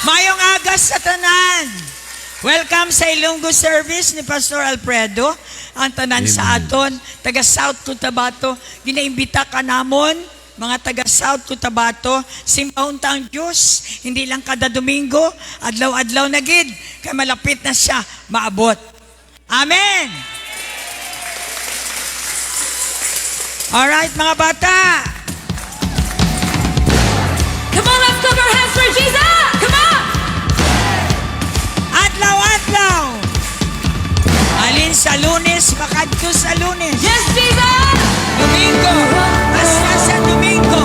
Mayong agas sa tanan. Welcome sa Ilonggo service ni Pastor Alfredo. Ang tanan sa aton, taga South Cotabato. Ginaimbita ka namon, mga taga South Cotabato, simbahon tang Diyos. Hindi lang kada Domingo, adlaw-adlaw na gid. Kaya malapit na siya maabot. Amen! Alright, mga bata. Come on, let's clap our hands for Jesus! Come on! Adlaw-adlaw. Alin sa Lunes, makadto sa Lunes. Yes, Jesus! Domingo, basta sa Domingo.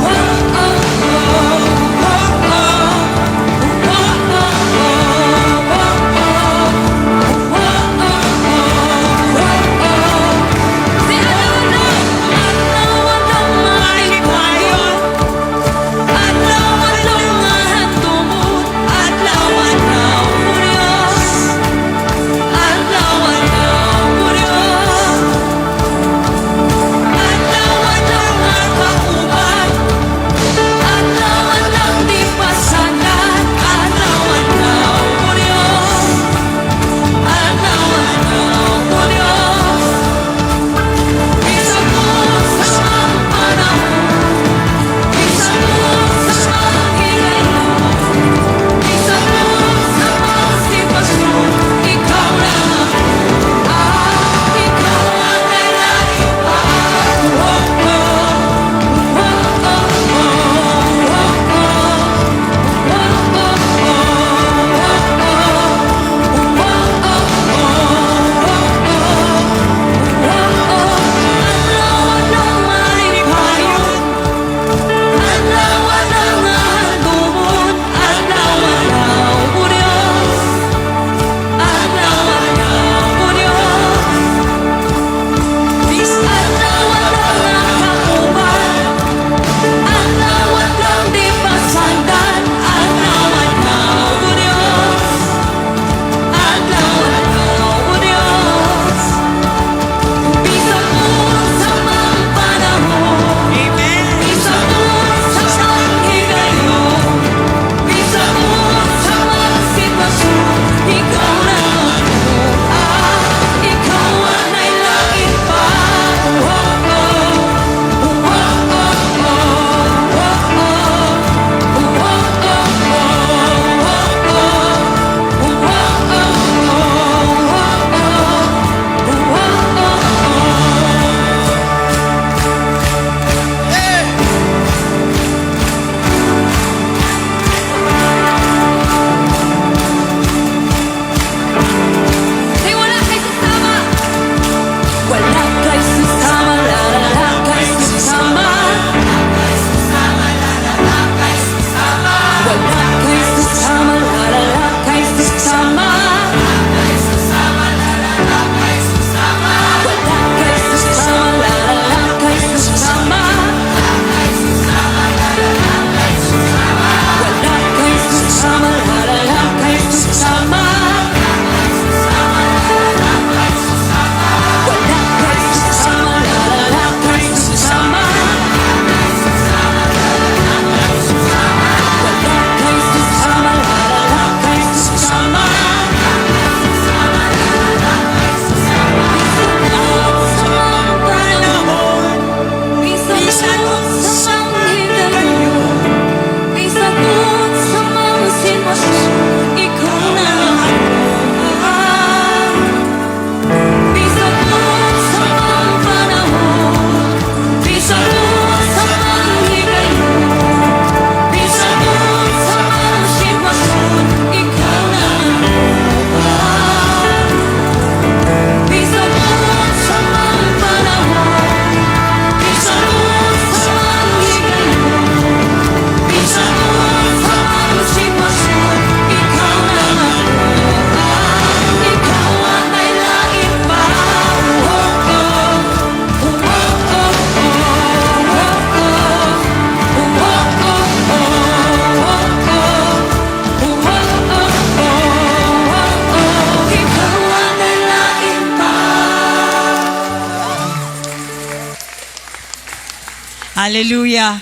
Hallelujah.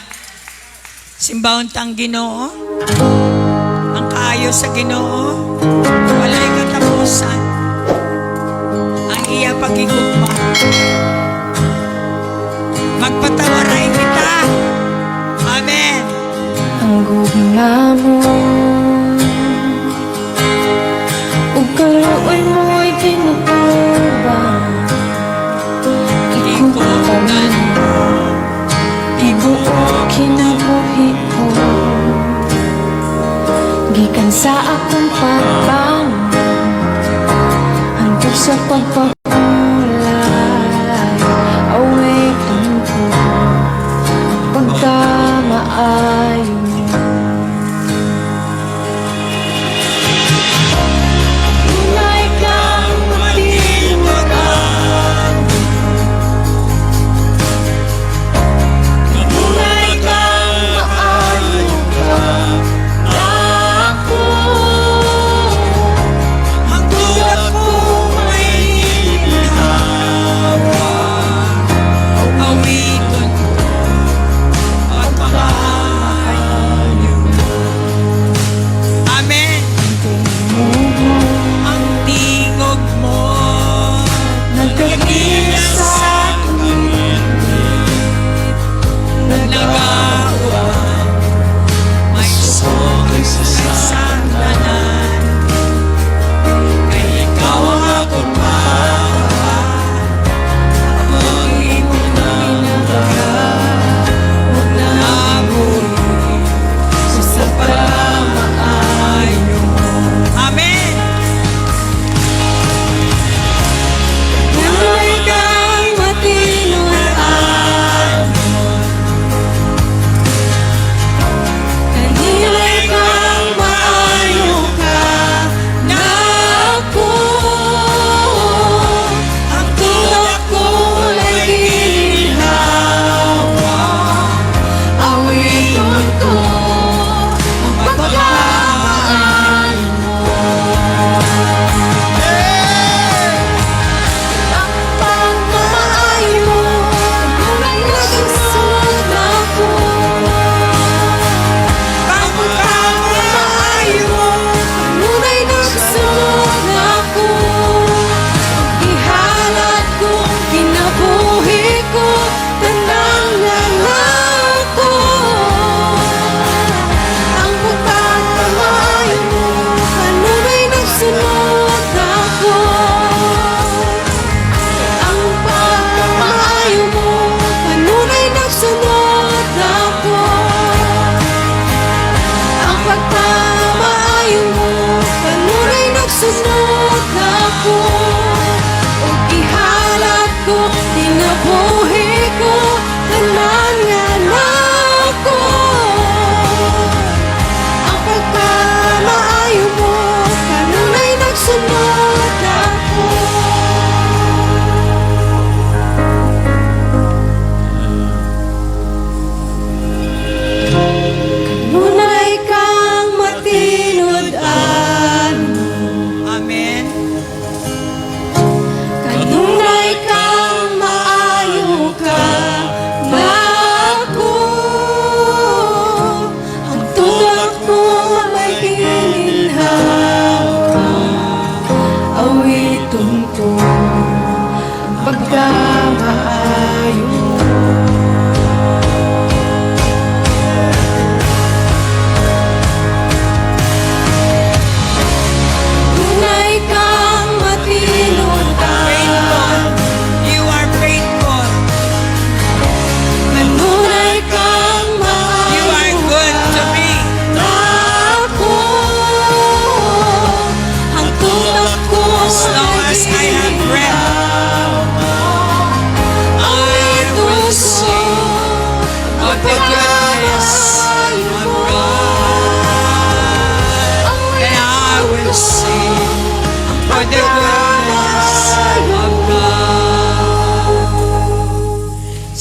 Simbahon tang Ginoo. Ang kaayo maayo sa Ginoo. Walay katapusan. Ang iya pagigugma. Magpatawaray kita. Amen. Ang gugma mo ug kaluoy mo'y tinutubang ikutan ibuok kinabuhi ko gikan sa akong pagbangon hangtod sa pagpahulay awitan ko pagkamaayo.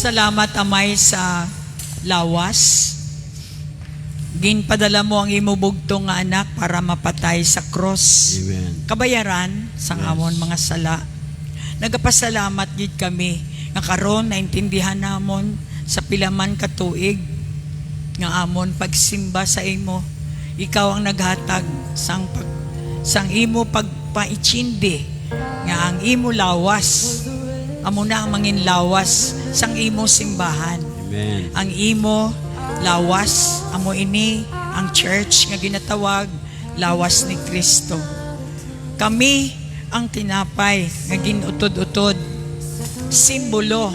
Salamat, Amay, sa lawas. Ginpadala mo ang imubugto nga anak para mapatay sa cross. Amen. Kabayaran sa amon mga sala. Nagapasalamat gid kami nga karon naintindihan namon sa pilaman ka tuig nga amon pagsimba sa imo. ikaw ang naghatag sang imo pagpaitsindi nga ang imo lawas amo na ang mangin lawas sang imo simbahan. Amen. Ang imo lawas amo ini ang church nga ginatawag lawas ni Kristo. Kami ang tinapay nga ginutod-utod, simbolo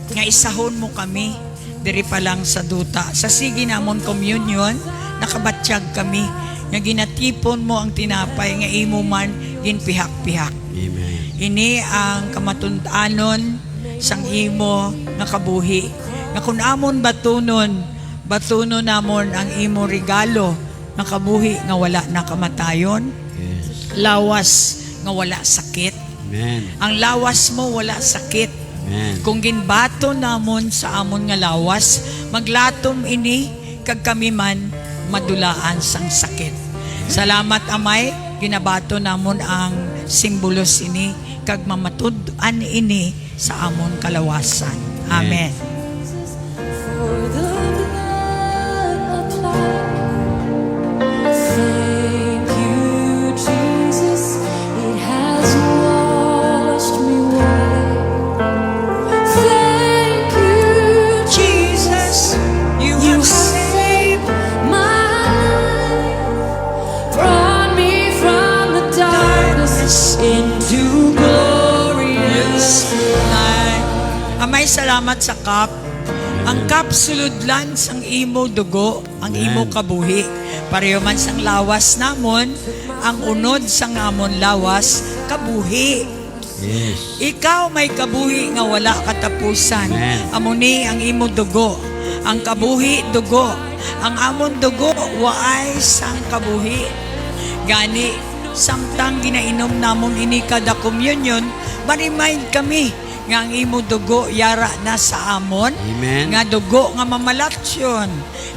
nga isahon mo kami diri pa lang sa duta. Sa sige namon communion, nakabatsyag kami nga ginatipon mo ang tinapay nga imo man ginpihak-pihak. Amen. Ini ang kamatud-anon sang imo nga kabuhi. Nga kun amon batunon namon ang imo regalo nga kabuhi nga wala na kamatayon, Yes. lawas nga wala sakit. Amen. Ang lawas mo wala sakit. Amen. Kung ginbato namon sa amon nga lawas, maglatom ini kag kami man madulaan sang sakit. Salamat Amay, ginabato namon ang simbolos ini kag mamatud-an ini sa amon kalawasan. Amen. For the blood applied. Thank you, Jesus. It has washed me white. Thank you, Jesus, you You have saved my life. Brought me from the darkness into glorious light. Amay, salamat sa cup. Ang cup suludlan sang imo dugo, ang Amen. imo kabuhi. Pareho man sang lawas namon, ang unod sang amon lawas, kabuhi. Yes. Ikaw may kabuhi nga wala katapusan. Amen. Amo ni ang imo dugo. Ang kabuhi dugo. Ang amon dugo waay sang kabuhi. Gani samtang ginainom namon ini kada communion, ma-remind kami nga ang imo dugo yara na sa amon. Amen. Nga dugo nga mamalatsyon.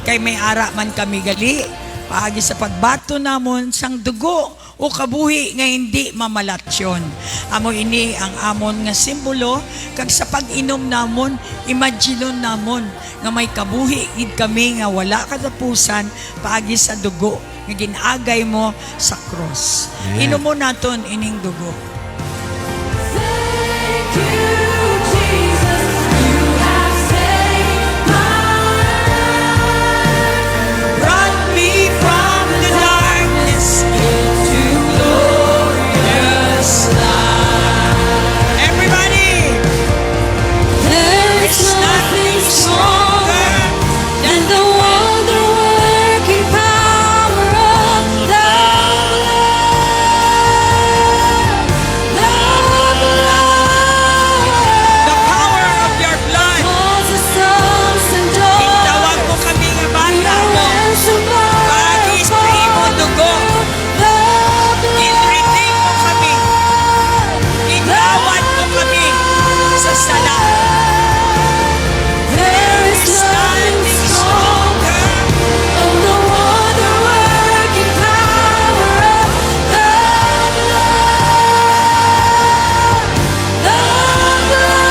Kay may ara man kami gali paagi sa pagbato namon sang dugo o kabuhi nga hindi mamalatsyon. Amo ini ang amon nga simbolo kag sa pag-inom namon, imaginon namon nga may kabuhi gid kami nga wala katapusan paagi sa dugo nga ginagay mo sa cross. Amen. Inom mo naton ining dugo. Thank you, Jesus. You have saved my life. Brought me from the darkness into glorious light. Everybody! There is nothing stronger than the wonder-working power of the blood. The power of your blood. Calls the sons and daughters. Tawag mo kami nga bata mo. Ransom by Paagi sa imo dugo. the blood. Inredeem mo kami. Itawad mo kami sa sala. There is nothing stronger than the wonder-working power of the blood. The blood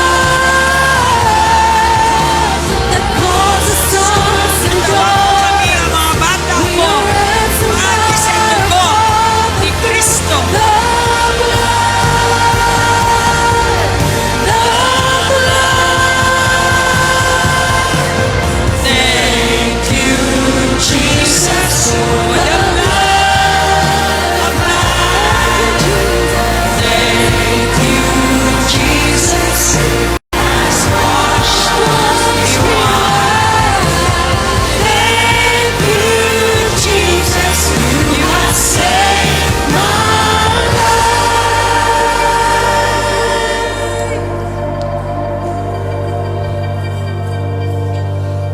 that calls the sons and Tawag mo kami daughters. ang mga bata We mo. are ransomed Paagi sa by dugo ni Kristo. the blood. The blood. Thank you, Jesus, for the blood of life. Thank you, Jesus, has washed me white. Thank you, Jesus, you have saved my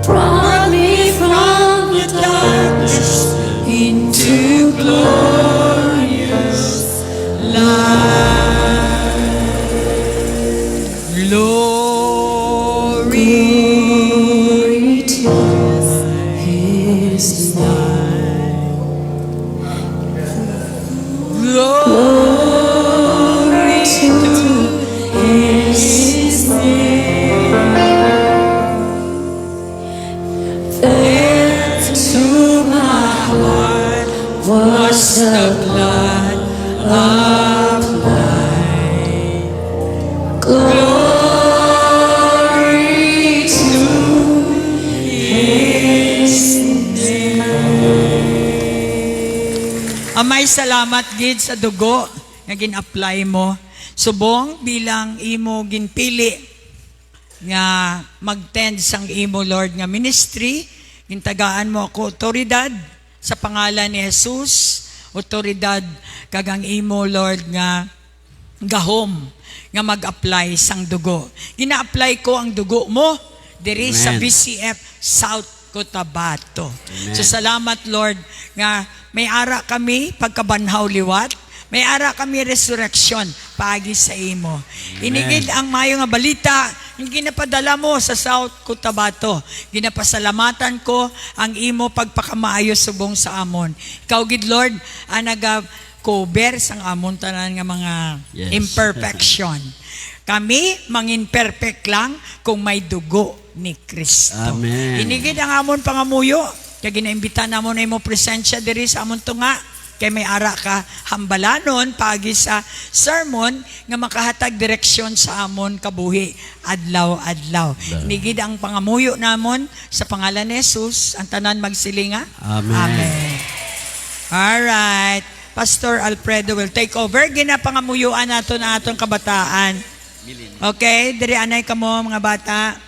Brought me from the darkness into glorious glory to His name. glory To His name. There to my heart. was the blood applied. Glory to His name. Amay, salamat gid sa dugo nga gin-apply mo. Subong bilang imo ginpili nga mag-tend sang imo, Lord, nga ministry. Gintagaan mo ako otoridad sa pangalan ni Jesus. Otoridad kagang imo, Lord, nga gahom nga mag-apply sang dugo. Gina-apply ko ang dugo mo diri sa Amen. BCF South Cotabato. Amen. So salamat, Lord, nga may ara kami pagkabanhaw liwat. May ara kami resurrection pagi sa imo. Inigid ang mayo nga balita yung ginapadala mo sa South Cotabato. Ginapasalamatan ko ang imo pagpakamaayo subong sa amon. Ikaw gid, Lord, ang naga-cover sang amon tanan nga mga Yes. imperfection. Kami mangin perfect lang kung may dugo ni Kristo. Amen. Inigid ang amon pangamuyo. Kaya ginaimbita namon na imo presensya diri sa amon tunga. Kaya may ara ka hambalanon pagi sa sermon nga makahatag direksyon sa amon kabuhi adlaw-adlaw. Nigid ang pangamuyo namon sa pangalan ni Jesus, ang tanan magsilinga. Amen. Alright. Pastor Alfredo will take over. Ginapangamuyuan nato na atong kabataan. Okay, diri anay kamo mga bata.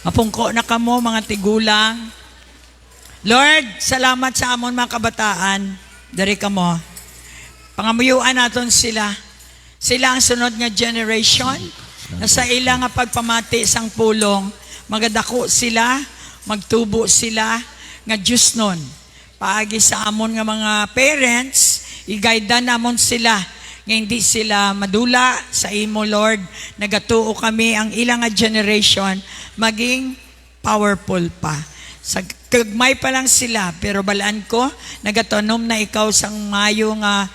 Mapungko na kamo mga tigulang. Lord, salamat sa amon mga kabataan. Dari ka mo. Pangamuyuan naton sila. Sila ang sunod nga generation. Na sa ilang nga pagpamati sang pulong, magadako sila, magtubo sila, nga Diyos nun. Paagi sa amon nga mga parents, i-guide namon sila. Nga hindi sila madula sa imo, Lord. Nagatuo kami ang ilang nga generation, maging powerful pa. Sa kagmay pa lang sila, pero balaan ko, nagatonom na ikaw sang mayo nga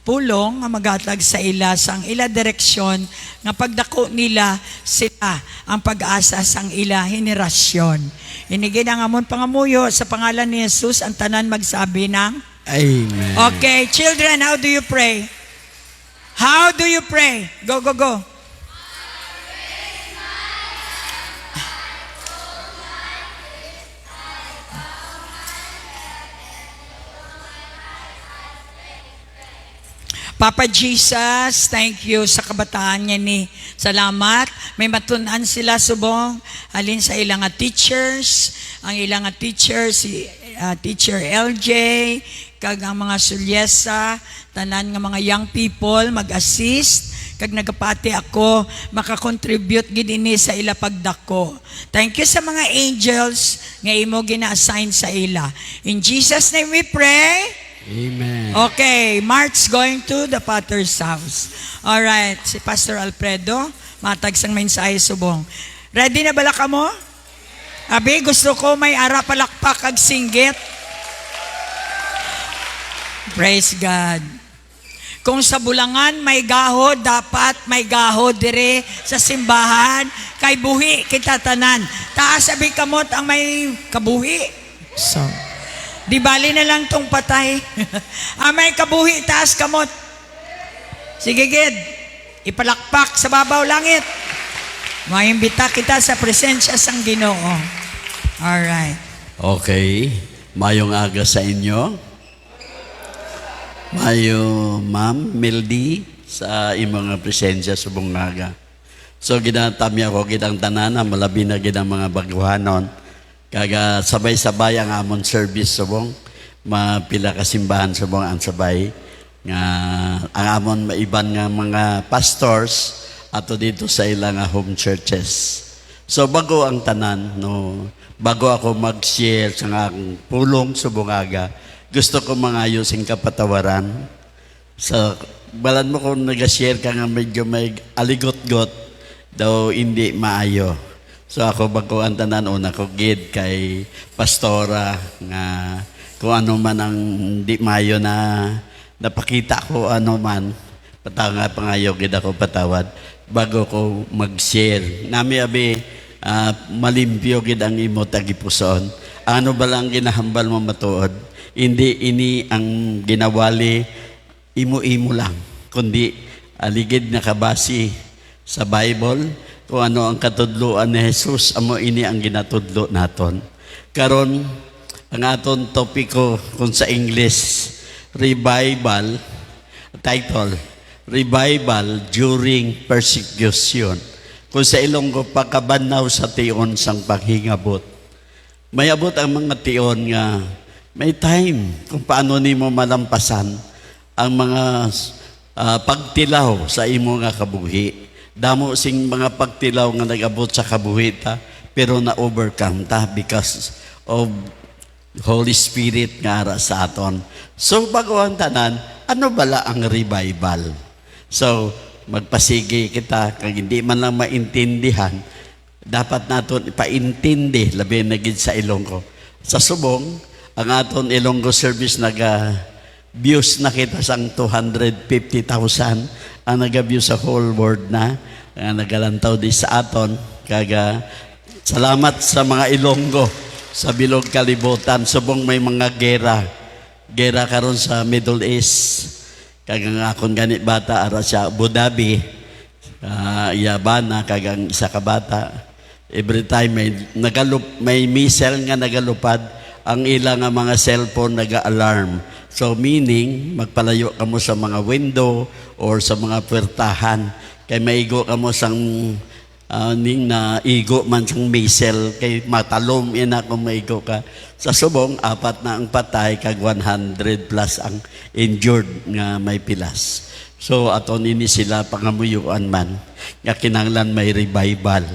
pulong nga magatag sa ila sang ila direksyon nga pagdako nila sila ang pag-asa sang ila henerasyon. Inigid ang amon pangamuyo sa pangalan ni Jesus, ang tanan magsabi ng Amen. Okay, children, how do you pray? How do you pray? Go, go, go. Papa Jesus, thank you sa kabataan niya ni. Salamat. May matunan sila subong. Halin sa ilang nga teachers. Ang ilang nga teachers, si Teacher LJ, kag ang mga sulyesa, tanan nga mga young people, mag-assist. Kag nagapati ako, makakontribute gid ini sa ila pagdako. Thank you sa mga angels nga imo gina-assign sa ila. In Jesus' name we pray. Amen. Okay, Mark's going to the Potter's house. Alright, si Pastor Alfredo, matag sang mensahe subong. Ready na bala ka mo? Abi, gusto ko may ara palakpak kag singgit. Praise God. Kung sa bulangan may gaho, dapat may gaho dire sa simbahan. Kay buhi kita tanan. Taas sabi kamot ang may kabuhi. So, di bali na lang tong patay. May kabuhi, taas kamot. Sige, gid. Ipalakpak sa babaw langit. Maimbita kita sa presensya sang Ginoo. Alright. Okay. Mayong aga sa inyo. Mayo, Ma'am Meldy, sa imong nga presensya sa bungaga. So, ginatami ako, gidang tanana, malabi na gidang mga baguhanon. Kaga sabay-sabay ang amon service subong, mapila ka simbahan subong ang sabay. Nga, ang amon maiban nga mga pastors, ato dito sa ilang home churches. So, bago ang tanan, no, bago ako mag-share sa akong pulong subong aga, gusto ko mga ayusin kapatawaran. So, balan mo kung nag-share ka nga medyo may aligot-got, daw hindi maayo. So ako bago ang tanan una ko gid kay pastora nga kung ano man ang di maayo na napakita ko ano man patanga pangayo gid ako patawad bago ko mag-share. Nami abi malimpyo gid ang imo tagipuson. Ano ba lang ginahambal mo matuod? hindi ini ang ginawali imo-imo lang, kundi aligid na kabasi sa Bible kung ano ang katudloan ni Jesus, amo ini ang ginatudlo naton. Karon ang aton topiko kung sa English, revival, title, Revival During Persecution. Kung sa Ilonggo, pagkabanaw sa tion sang paghingabot. May abot ang mga tion nga may time kung paano nimo malampasan ang mga pagtilaw sa imo nga kabuhi. Damo sing mga pagtilaw nga nag-abot sa kabuhi ta, pero na-overcome ta because of Holy Spirit nga ara sa aton. So bago ang tanan, ano bala ang revival? So magpasigi kita kung hindi man lang maintindihan, dapat naton ipaintindi labi na gid sa Ilonggo. Sa subong, ang aton Ilonggo service views na kita sang 250,000 ang naga-view sa whole world na nagalantaw di sa aton. Kaga salamat sa mga Ilonggo sa bilog kalibutan. Subong may mga gera karon sa Middle East. Kagang akong ganit bata ara sa Abu Dhabi, Yabana, kagang isa ka bata. Every time may missile nga nagalupad, ang ilang nga mga cellphone naga-alarm. So meaning, magpalayo ka mo sa mga window or sa mga puwertahan. Kay maigo ka mo sang ning na igo man sang missile, kay matalom ina kung maigo ka. Sa subong, 4 na ang patay, kag 100 plus ang injured nga may pilas. So aton ini sila pangamuyuan man, nga kinahanglan may revival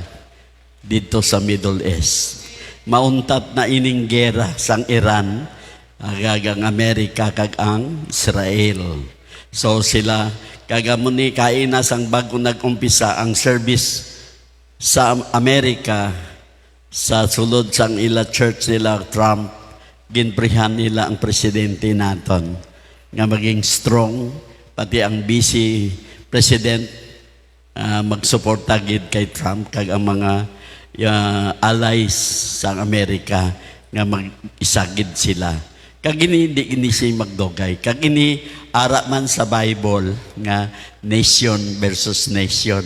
dito sa Middle East. Mauntat na ining gera sang Iran, kagang Amerika, kag ang Israel. So sila, kagamuni kaina sang bago nag-umpisa ang service sa Amerika, sa sulod sang ila church nila Trump, ginprihan nila ang presidente naton nga maging strong, pati ang vice president magsuporta gid kay Trump, kag ang mga allies sa Amerika nga mag-isagid sila. Kag hindi siya magdogay. Kag ini ara man sa Bible nga nation versus nation.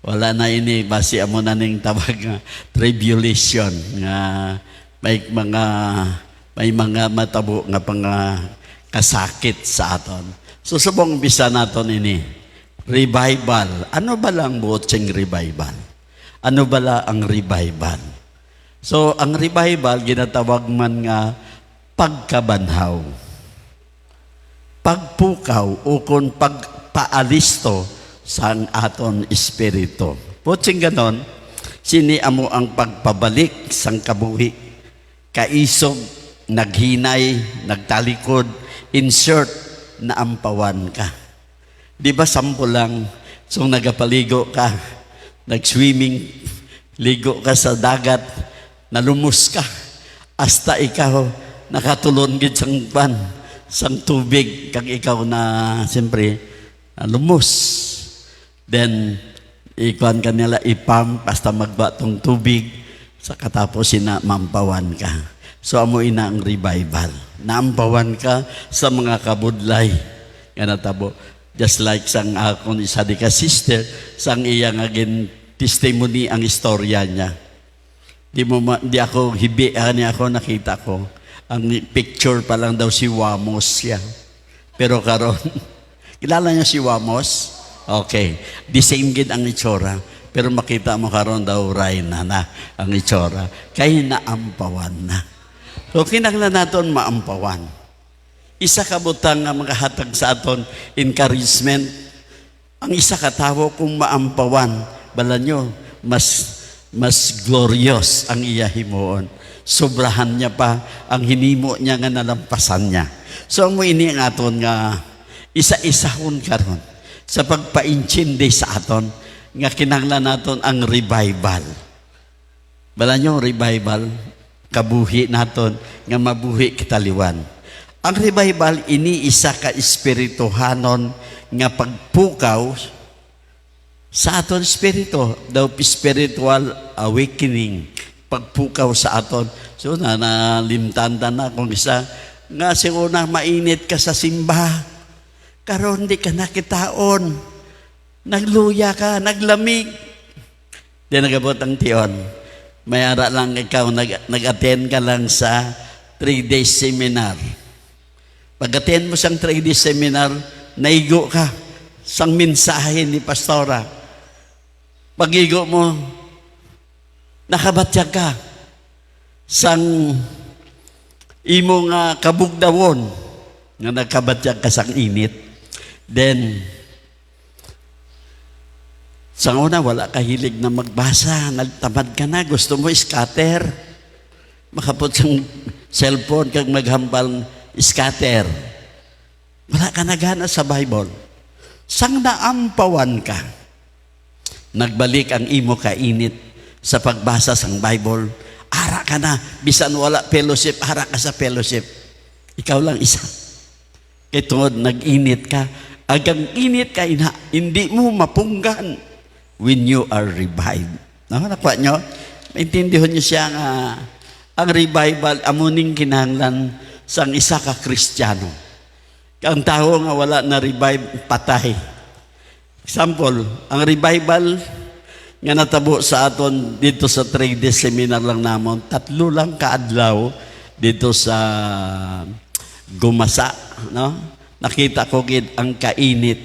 Wala na ini basi amo na ning tawag nga tribulation nga may mga matabo nga kasakit sa aton. So subong bisa naton ini revival. Ano ba lang buot sing revival? Ano bala ang revival? So ang revival ginatawag man nga pagkabanhaw, pagpukaw o kung pagpaalisto sa aton espiritu. Putsing ganon, sini amo ang pagpabalik sang kabuhi, kaisog, naghinay, nagtalikod, insert na ampawan ka. Di ba sampo lang, so nagapaligo ka, nag-swimming, ligo ka sa dagat, nalumos ka, hasta ikaw nakatulon gid sang tubig, kag ikaw na siyempre lumos. Then, ikuan ka nila, ipump hasta magbatong tubig, sa katapos mampawan ka. So, amo ina ang revival. Naampawan ka sa mga kabudlay. Nga natabo. Just like sang akong isa di ka sister, sang iya nga testimony ang istorya niya. Di ako hibi, niya ako nakita ko. Ang picture pa lang daw si Wamos siya. Pero karon, kilala niya si Wamos? Okay. The same gid ang itsura. Pero makita mo karon daw Rayna na ang itsura. Kaya naampawan na. So kinahanglan naton maampawan. Isa ka butang nga makahatag sa aton encouragement. Ang isa ka tawo kung maampawan, bala nyo, mas glorious ang iya himuon. Sobrahan niya pa ang hinimo niya nga nalampasan niya. So mo ini ang aton nga isa-isahon karon sa pagpaintindi sa aton nga kinahanglan naton ang revival. Bala nyo, revival, kabuhi naton nga mabuhi kitaliwan. Ang revival ini isa ka espirituhanon nga pagpukaw sa aton espiritu, daw spiritual awakening, pagpukaw sa aton. So nalimtanda na kung isa nga siguna mainit ka sa simba. Karon di ka nakitaon. Nagluya ka, naglamig. Di nagabot ang tion. May ara lang ikaw, nag-attend ka lang sa 3 days seminar. Pag-attend mo sang 3 days seminar, naigo ka sang mensahe ni pastora. Pag-igo mo, nakabatyag ka sang imo nga kabugdawon nga nagkabatyag ka sang init. Then, sa una, wala ka hilig na magbasa. Nagtamad ka na. Gusto mo scatter. Makapot sang cellphone kag maghambal scatter. Wala ka nagana sa Bible. Sang naampawan ka, nagbalik ang imo kainit sa pagbasa sang Bible. Ara ka na. Bisan wala fellowship, ara ka sa fellowship. Ikaw lang isa. Kaya tungod, nag-init ka. Agang init ka, hindi mo mapunggan when you are revived. No? Nakuha nyo? Maintindihan nyo siya nga ang revival, amuning kinahanglan sang isa ka Kristiyano. Ang tao nga wala na revive, patay. Example, ang revival nga natabo sa aton dito sa 3 days seminar lang namon, 3 lang kaadlaw dito sa Gumasa, no? Nakita ko gid ang kainit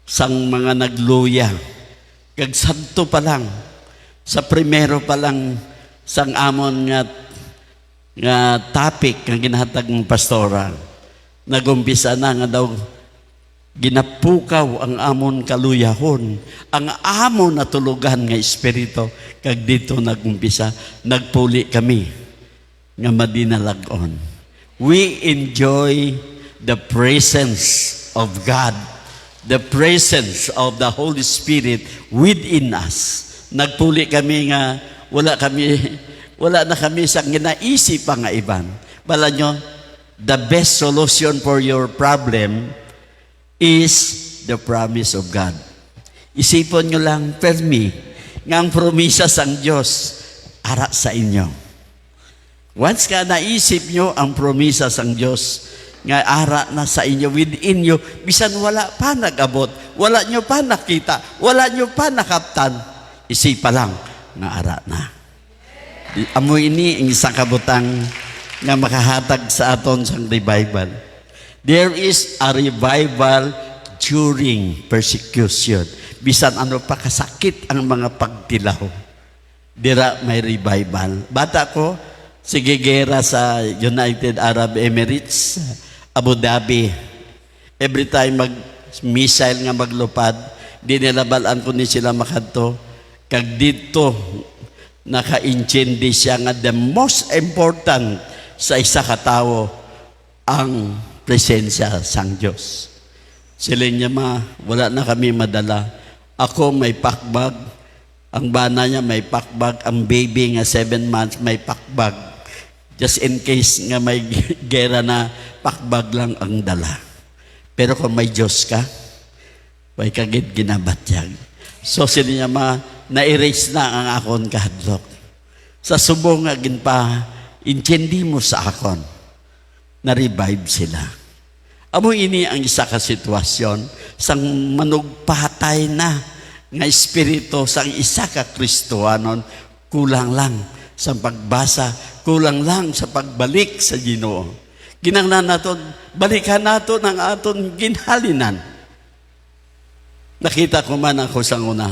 sang mga nagluya. Kag sadto pa lang, sa primero pa lang sang amon nga topic nga ginahatag ng pastora, nagumpisa na nga daw ginapukaw ang amon kaluyahon, ang amon na tulugan nga espiritu. Kag dito nagumpisa, nagpuli kami nga madinalagon. We enjoy the presence of God, the presence of the Holy Spirit within us. Nagpuli kami nga wala na kami sa ginaisip pa nga iban. Bala nyo, the best solution for your problem is the promise of God. Isipon nyo lang, per me, nga ang promisa sang Diyos, ara sa inyo. Once ka naisip nyo ang promisa sang Diyos, nga ara na sa inyo, within you, bisan wala pa nag-abot, wala nyo pa nakita, wala nyo pa nakaptan, isipa lang, nga ara na. Amo ini ang isang kabutang nga makahatag sa aton sang revival. There is a revival during persecution. Bisan ano pa kasakit ang mga pagtilaw, dira may revival. Bata ko, sige gera sa United Arab Emirates, Abu Dhabi. Every time mag-missile nga maglupad, di nilabalaan ko ni sila makadto. Kag dito, naka-intindi siya nga the most important sa isa ka tao, ang presensya sang Diyos. Sila niya wala na kami madala. Ako may pakbag, ang bana niya may pakbag, ang baby nga 7 months may pakbag. Just in case nga may gera na, pakbag lang ang dala. Pero kung may Diyos ka, may kagid ginabatyag. So sila niya na-erase na ang akon kahadlok. Sa subong nga ginpa, intindi mo sa akon, na-revive sila. Amo ini ang isa ka sitwasyon, sang manugpatay na nga espiritu sang isa ka Kristohanon, kulang lang sa pagbasa, kulang lang sa pagbalik sa Ginoo. Kinahanglan naton, balikan naton ang aton ginhalinan. Nakita ko man ako sang una,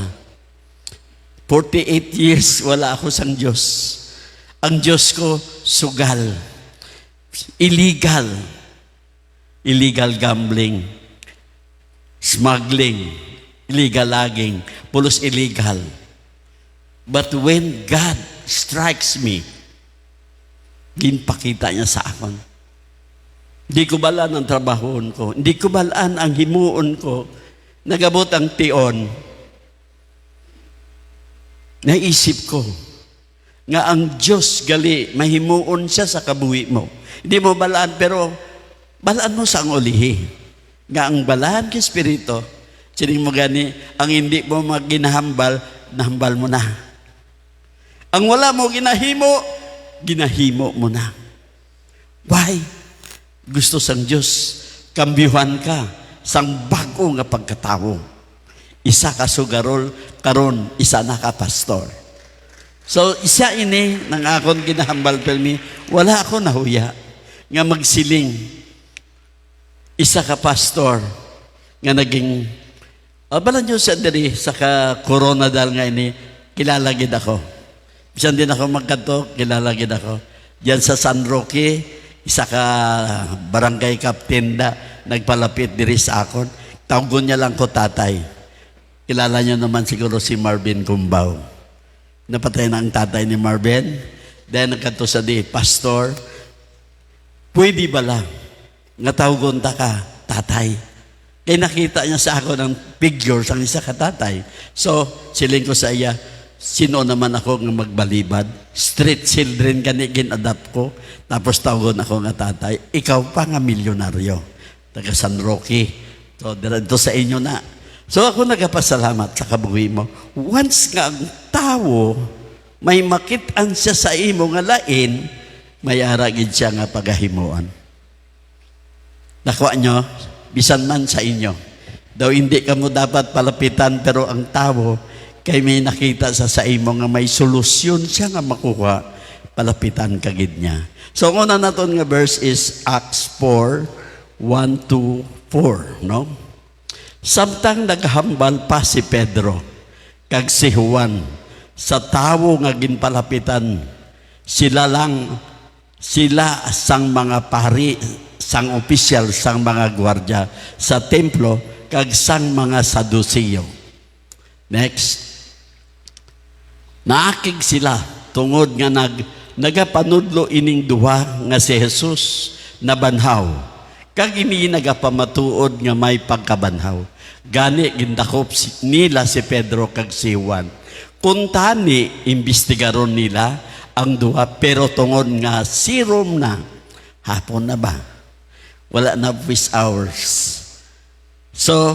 48 years wala ako sang Diyos. Ang Diyos ko, sugal, illegal gambling, smuggling, illegal logging, pulos illegal. But when God strikes me, ginpakita niya sa akin. Hindi ko balaan ang trabahon ko. Hindi ko balaan ang himuon ko. Nagabot ang tion. Naisip ko nga ang Diyos gali, mahimuon siya sa kabuhi mo. Hindi mo balaan, pero balaan mo sa ang ulihi. Nga ang balaan kay Espiritu, sining mo gani, ang hindi mo maginahambal, nahambal mo na. Ang wala mo ginahimo mo na. Why? gusto sang Diyos, kambyuhan ka, sang bago nga pagkatao. Isa ka sugarol, karon isa na ka pastor. So, isa ini, nang akong ginahambal pelmi, wala ako nahuya, nga magsiling, isa ka pastor, nga naging, balan nyo sa diri, sa corona dahil nga ini, kilalagid ako. Bisan din ako magkanto, kilalagid ako. Diyan sa San Roque, isa ka barangay captain da, nagpalapit diri sa akon. Tawgon niya lang ko tatay. Kilala niyo naman siguro si Marvin Cumbaw. Napatay na ang tatay ni Marvin. Then nagkanto sa di, pastor, pwede ba lang nga tawgon ta ka, tatay? Kaya nakita niya sa ako ng figure sang isa ka tatay. So, siling ko sa iya, sino naman ako nga magbalibad? Street children gani gin-adapt ko. Tapos tawgon ako nga tatay, ikaw pa nga milyonaryo. Taga San Roque. So, dito sa inyo na. So, ako nagapasalamat sa kabuhi mo. Once nga ang tao, may makitaan siya sa imo nga lain, may aragid siya nga pagahimuan. Nakuha nyo, bisan man sa inyo. Daw hindi ka mo dapat palapitan, pero ang tao, kay may nakita sa imo nga may solusyon siya nga makuha, palapitan kagid niya. So, ang una naton nga verse is Acts 4, 1-4, no? Samtang naghambal pa si Pedro, kag si Juan, sa tawo nga ginpalapitan, sila sang mga pari, sang opisyal, sang mga gwardya sa templo, kag sang mga Saduceo. Next. Naakig sila tungod nga nagapanudlo ining duha nga si Jesus na banhaw. Kag ini nagapamatuod nga may pagkabanhaw. Gani gindakop nila si Pedro kag si Juan. Kuntani imbestigaron nila ang duha, pero tungod nga sirom na, hapon na ba? Wala na office hours. So,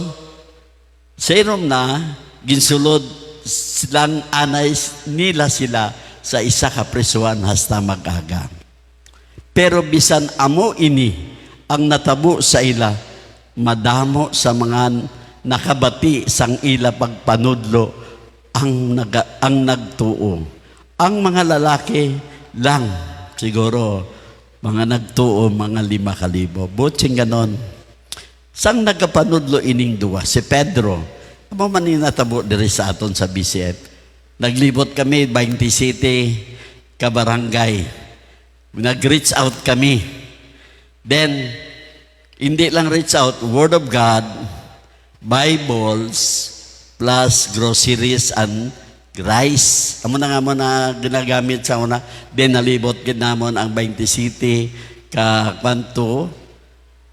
sirom na, ginsulod silang anay nila sila sa isa ka prisuan hasta mag-aga. Pero bisan amo ini ang natabo sa ila, madamo sa mga nakabati sang ila pagpanudlo ang nagtuo. Ang mga lalaki lang siguro mga nagtuo mga 5,000. Butsing ganon. Sang nagapanudlo ining duwa si Pedro. Amo man ni natabo diri sa aton sa BCF. Naglibot kami 20 city ka barangay. Nag-reach out kami. Then hindi lang reach out, Word of God, Bibles, plus groceries and rice. Amo na nga mo na ginagamit sa una. Then nalibot ginamon ang 20 city ka kwanto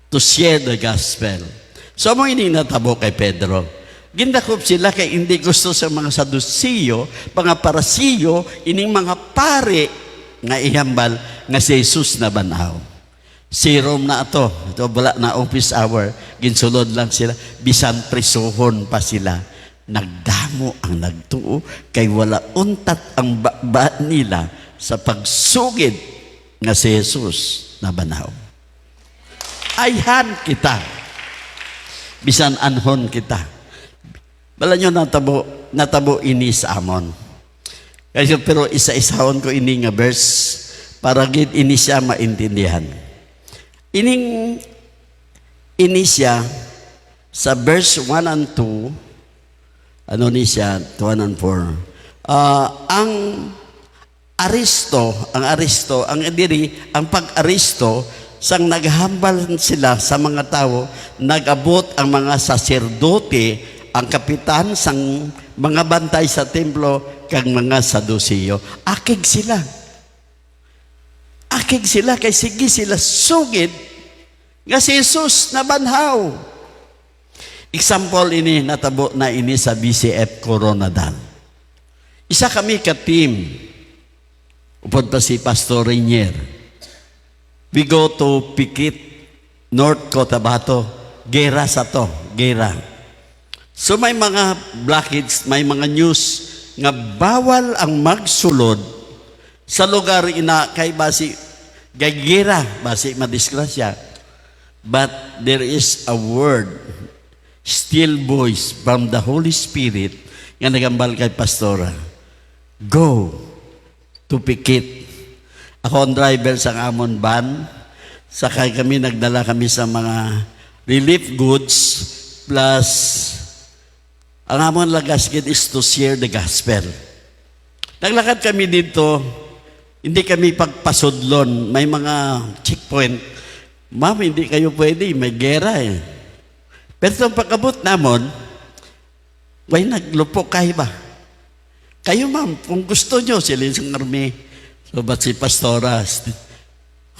to share the gospel. So mo ini natabo kay Pedro. Gindakop sila kay hindi gusto sa mga Saduceo, mga Parasiyo, ining mga pare nga ihambal nga si Jesus na banhaw. Sirom na ito wala na office hour, ginsulod lang sila, bisan prisuhon pa sila. Nagdamo ang nagtuo, kay wala untat ang baba nila sa pagsugid nga si Jesus na banhaw. Ayhan kita, bisan anhon kita. Bala nyo natabo ini sa amon. Kasi pero isa-isahon ko ini nga verse para gid ini siya maintindihan. Ini siya sa verse 1 and 2, ano ni siya, 1 and 4. Ang pag-aristo, sang naghambal sila sa mga tao, nag-abot ang mga saserdote, ang kapitan sang mga bantay sa templo, kag mga Saduceo. Akig sila kay sige sila sugid nga si Jesus na banhaw. Example ini natabo na ini sa BCF Coronadal. Isa kami ka team. Upod pa si Pastor Rainier. We go to Pikit, North Cotabato. Gera sa to, gera. So may mga blockades, may mga news nga bawal ang magsulod sa lugar ina kay basi gagera, basi madisgrasya. But there is a word, still voice from the Holy Spirit nga nagambal kay Pastora. Go to Pikit. Ako ang driver sa amon van. Sakay kami, nagdala kami sa mga relief goods plus ang amon lagasgid is to share the gospel. Naglakad kami dito, hindi kami pagpasudlon. May mga checkpoint. Ma'am, hindi kayo pwede, may gera eh. Pero itong pagkabot namon, may naglupok kayo ba? Kayo ma'am, kung gusto nyo, sila yung army. So, ba't si Pastora,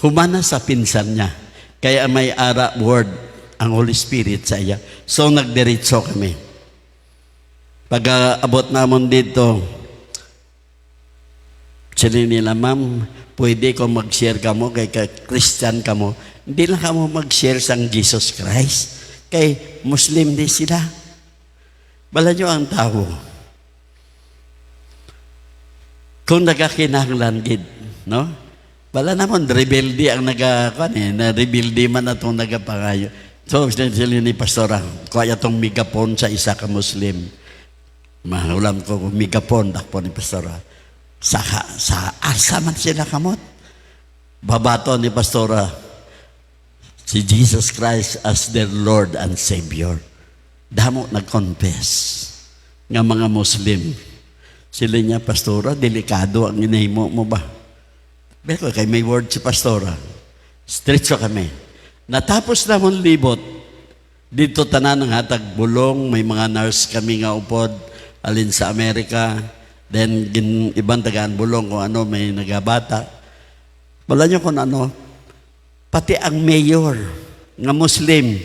humana sa pinsan niya. Kaya may ara word ang Holy Spirit sa iya. So, nagdiretso kami. Pag abot namon dito, sila nila, ma'am, pwede ko mag-share ka mo, kay Christian ka mo. Hindi lang ka mo mag-share sang Jesus Christ. Kay Muslim din sila. Bala nyo ang tao. Kung nagakinahanglan gid, no? Bala naman, rebelde ang na-rebelde man atong nagapangayo. So, sila ni Pastora, kaya itong megapon sa isa ka Muslim. Mahulam ko, megapon, takpo ni Pastora. Sa asa man sila kamot. Babato ni Pastora, si Jesus Christ as their Lord and Savior. Damo nag-confess nga mga Muslim. Sila niya, Pastora, delikado ang inahimo mo ba? Pero kay may word si Pastora. Stretcho kami. Natapos namon libot, dito tanan ng hatag bulong, may mga nurse kami nga upod, alin sa Amerika, then ibang tagaan bulong kung ano, may nagabata. Wala nyo kung ano, pati ang mayor nga Muslim,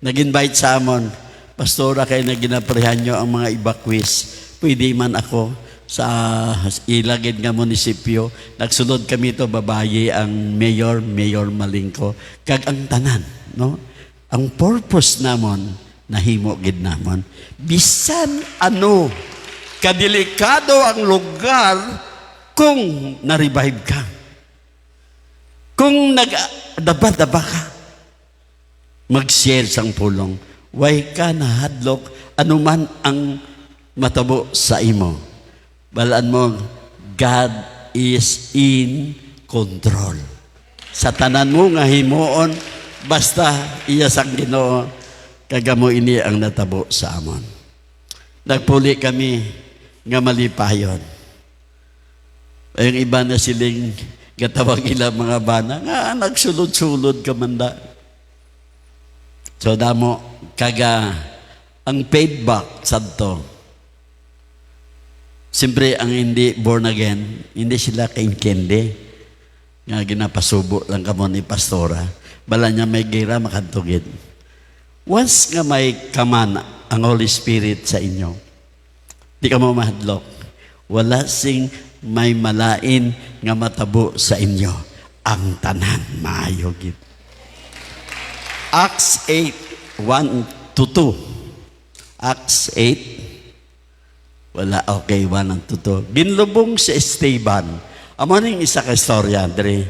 nag-invite sa amon, Pastora, kayo na ginaprehan nyo ang mga evacuees, pwede man ako sa ilagid nga munisipyo, nagsunod kami to babayi ang mayor Malingko, kag ang tanan, no? Ang purpose namon, nahimo gid namon, bisan ano, kadelikado ang lugar kung na-revive ka. Kung nag-daba-daba ka, mag-share sang pulong. Way ka nahadlok, anuman ang matabo sa imo. Balaan mo, God is in control. Sa tanan mo nga himuon, basta iya sang Ginoo, kagamo ini ang natabo sa amon. Nagpuli kami nga malipayon. Yung iba na siling gatawag ilang mga bana, nga nagsulod-sulod ka manda. So damo, kaga, ang feedback sadto. Siyempre, ang hindi born again, hindi sila kaintindi. Nga ginapasubo lang kamo ni Pastora. Bala niya may gira makantugid. Once nga may kaman ang Holy Spirit sa inyo, di ka mo mahadlok. Wala sing may malain nga matabo sa inyo. Ang tanan maayo gid. Acts 8, 1-2. Acts 8, wala, okay, 1-2. Ginlubong si Esteban. Amo ning isa ka istorya, Andre.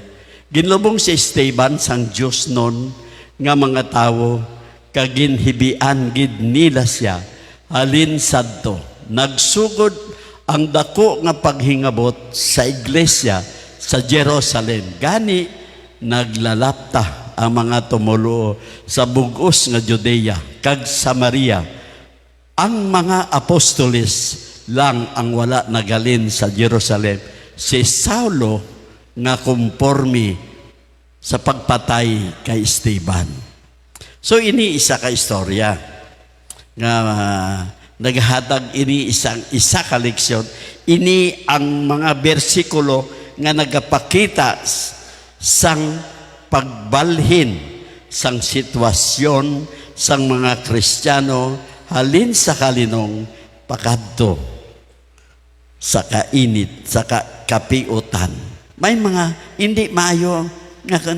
Ginlubong si Esteban sang Diyos nun nga mga tao kaginhibian gid nila siya halin sadto. Nagsugod ang dako nga paghingabot sa iglesia sa Jerusalem. Gani naglalapta ang mga tumulo sa bugos nga Judea kag Samaria. Ang mga apostoles lang ang wala nagalin sa Jerusalem. Si Saulo nga kumpormi sa pagpatay kay Esteban. So ini isa ka istorya nga naghatag ini isa ka leksyon. Ini ang mga bersikulo nga nagapakita sang pagbalhin sang sitwasyon sang mga Kristiyano halin sa kalinong pakadto sa kainit, sa kapiutan. May mga hindi maayo nga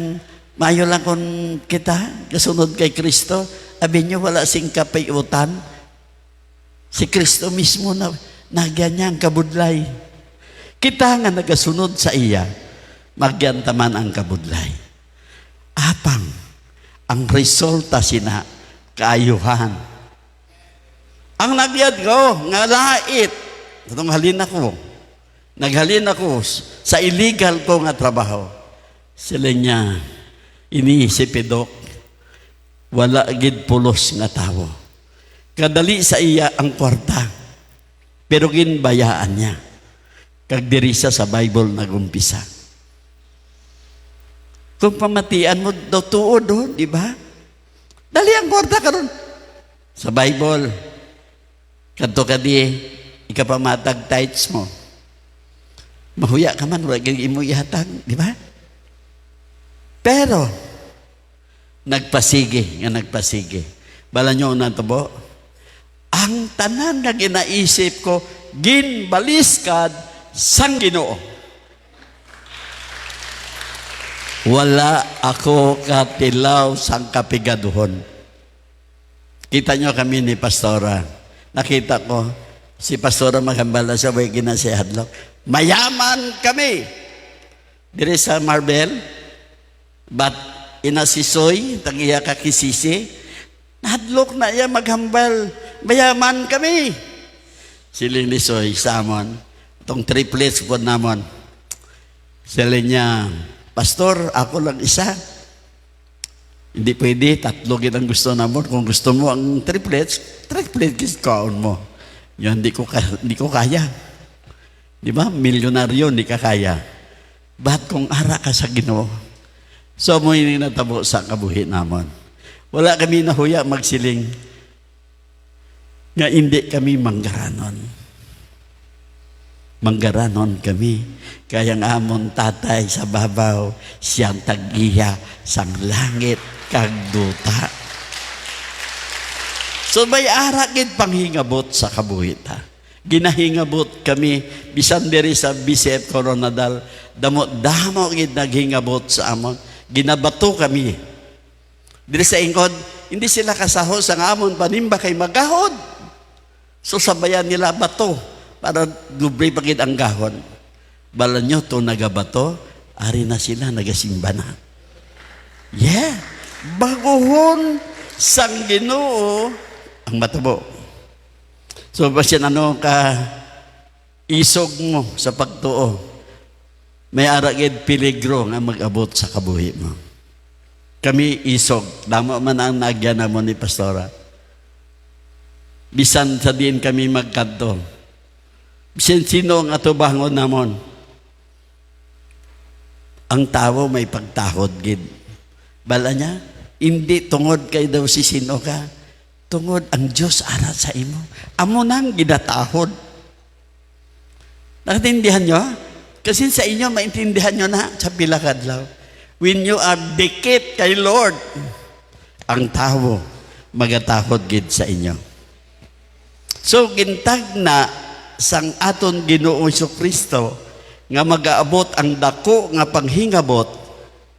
maayo lang kung kita kasunod kay Kristo, abi nyo wala sing kapiutan. Si Kristo mismo na ganyang kabudlay. Kita nga nagasunod sa iya, magyantaman ang kabudlay. Apang ang resulta sina kaayuhan. Ang nagyad ko, nga lait, itong halin ako, naghalin ako sa illegal ko nga trabaho. Sila niya, iniisip Dok, wala gid pulos nga tao. Kadali sa iya ang kwarta, pero ginbayaan niya. Kag diri sa Bible nagumpisa. Kung pamatian mo, daw tuod, di ba? Dali ang kwarta karon sa Bible. Kadto ka di, ikapamatag tithes mo. Mahuya ka man, wala kang imo ihatag, di ba? Pero, nagpasige. Bala nyo na tabo, ang tanan na ginaisip ko, ginbaliskad sang Ginoo. Wala ako katilaw sang kapigaduhon. Kita nyo kami ni Pastora. Nakita ko, si Pastora magambala sa way ginasihadlok. Mayaman kami! Dire sa Marbel, but inasisoy, tagiya kakisisi, hadlok na iya maghambal. Mayaman kami! Siling ni Soy, Samon, itong triplets po namon. Sila niya, Pastor, ako lang isa. Hindi pwede, tatlo ang gusto namon. Kung gusto mo ang triplets kaon mo. Yan, hindi ko kaya. Di ba? Milyonaryo, hindi ka kaya. Ba't kung ara ka sa Ginoo? So, mo ini natabo sa kabuhi namon. Wala kami nahuya magsiling nga hindi kami manggaranon. Manggaranon kami. Kaya nga amon tatay sa babaw, siyang tagiya sang langit kag duta. So may arakid panghingabot sa kabuhita. Ginahingabot kami, bisan diri sa BCF Coronadal, damo gid naghingabot sa amon. Ginabato kami. Diri sa ingkod, hindi sila kasaho sa amon panimba kay magahod. So sabayan nila bato para dubre pagid ang gahon. Bala nyo to nagabato, ari na sila nagasimba na. Yeah, baguhon sang Ginoo ang matabo. So basyan ano ka isog mo sa pagtuo, may aragid peligro nga mag-abot sa kabuhi mo. Kami isog, damo man ang nagyan mo ni Pastora. Bisan sa din kami magkanto. Bisan sino ang atubangon namon. Ang tao may pagtahod gid. Bala niya, hindi tungod kay daw si sino ka. Tungod ang Diyos ara sa imo. Amo nang gidatahod. Nakatindihan nyo? Kasi sa inyo, maintindihan nyo na sa pilakadlaw. When you are dikit kay Lord, ang tao magatahod gid sa inyo. So, gintag na sang aton Ginoong Kristo nga mag-aabot ang dako nga panghingabot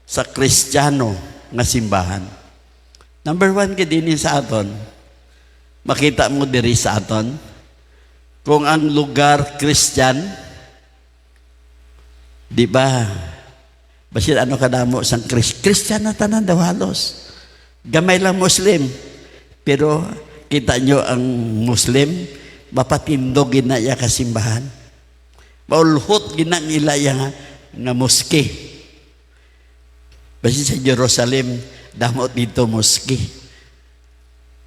sa Kristiyano nga simbahan. Number 1 gid dinhi sa aton. Makita mo diri sa aton kung ang lugar Christian, di ba? Basin ano kadamo sang Christian na tanan daw halos. Gamay lang Muslim. Pero kita nyo ang Muslim, mapatindog ginaya kasimbahan. Maulhot ginangilaya nga moske. Basin sa Jerusalem, damot dito moske.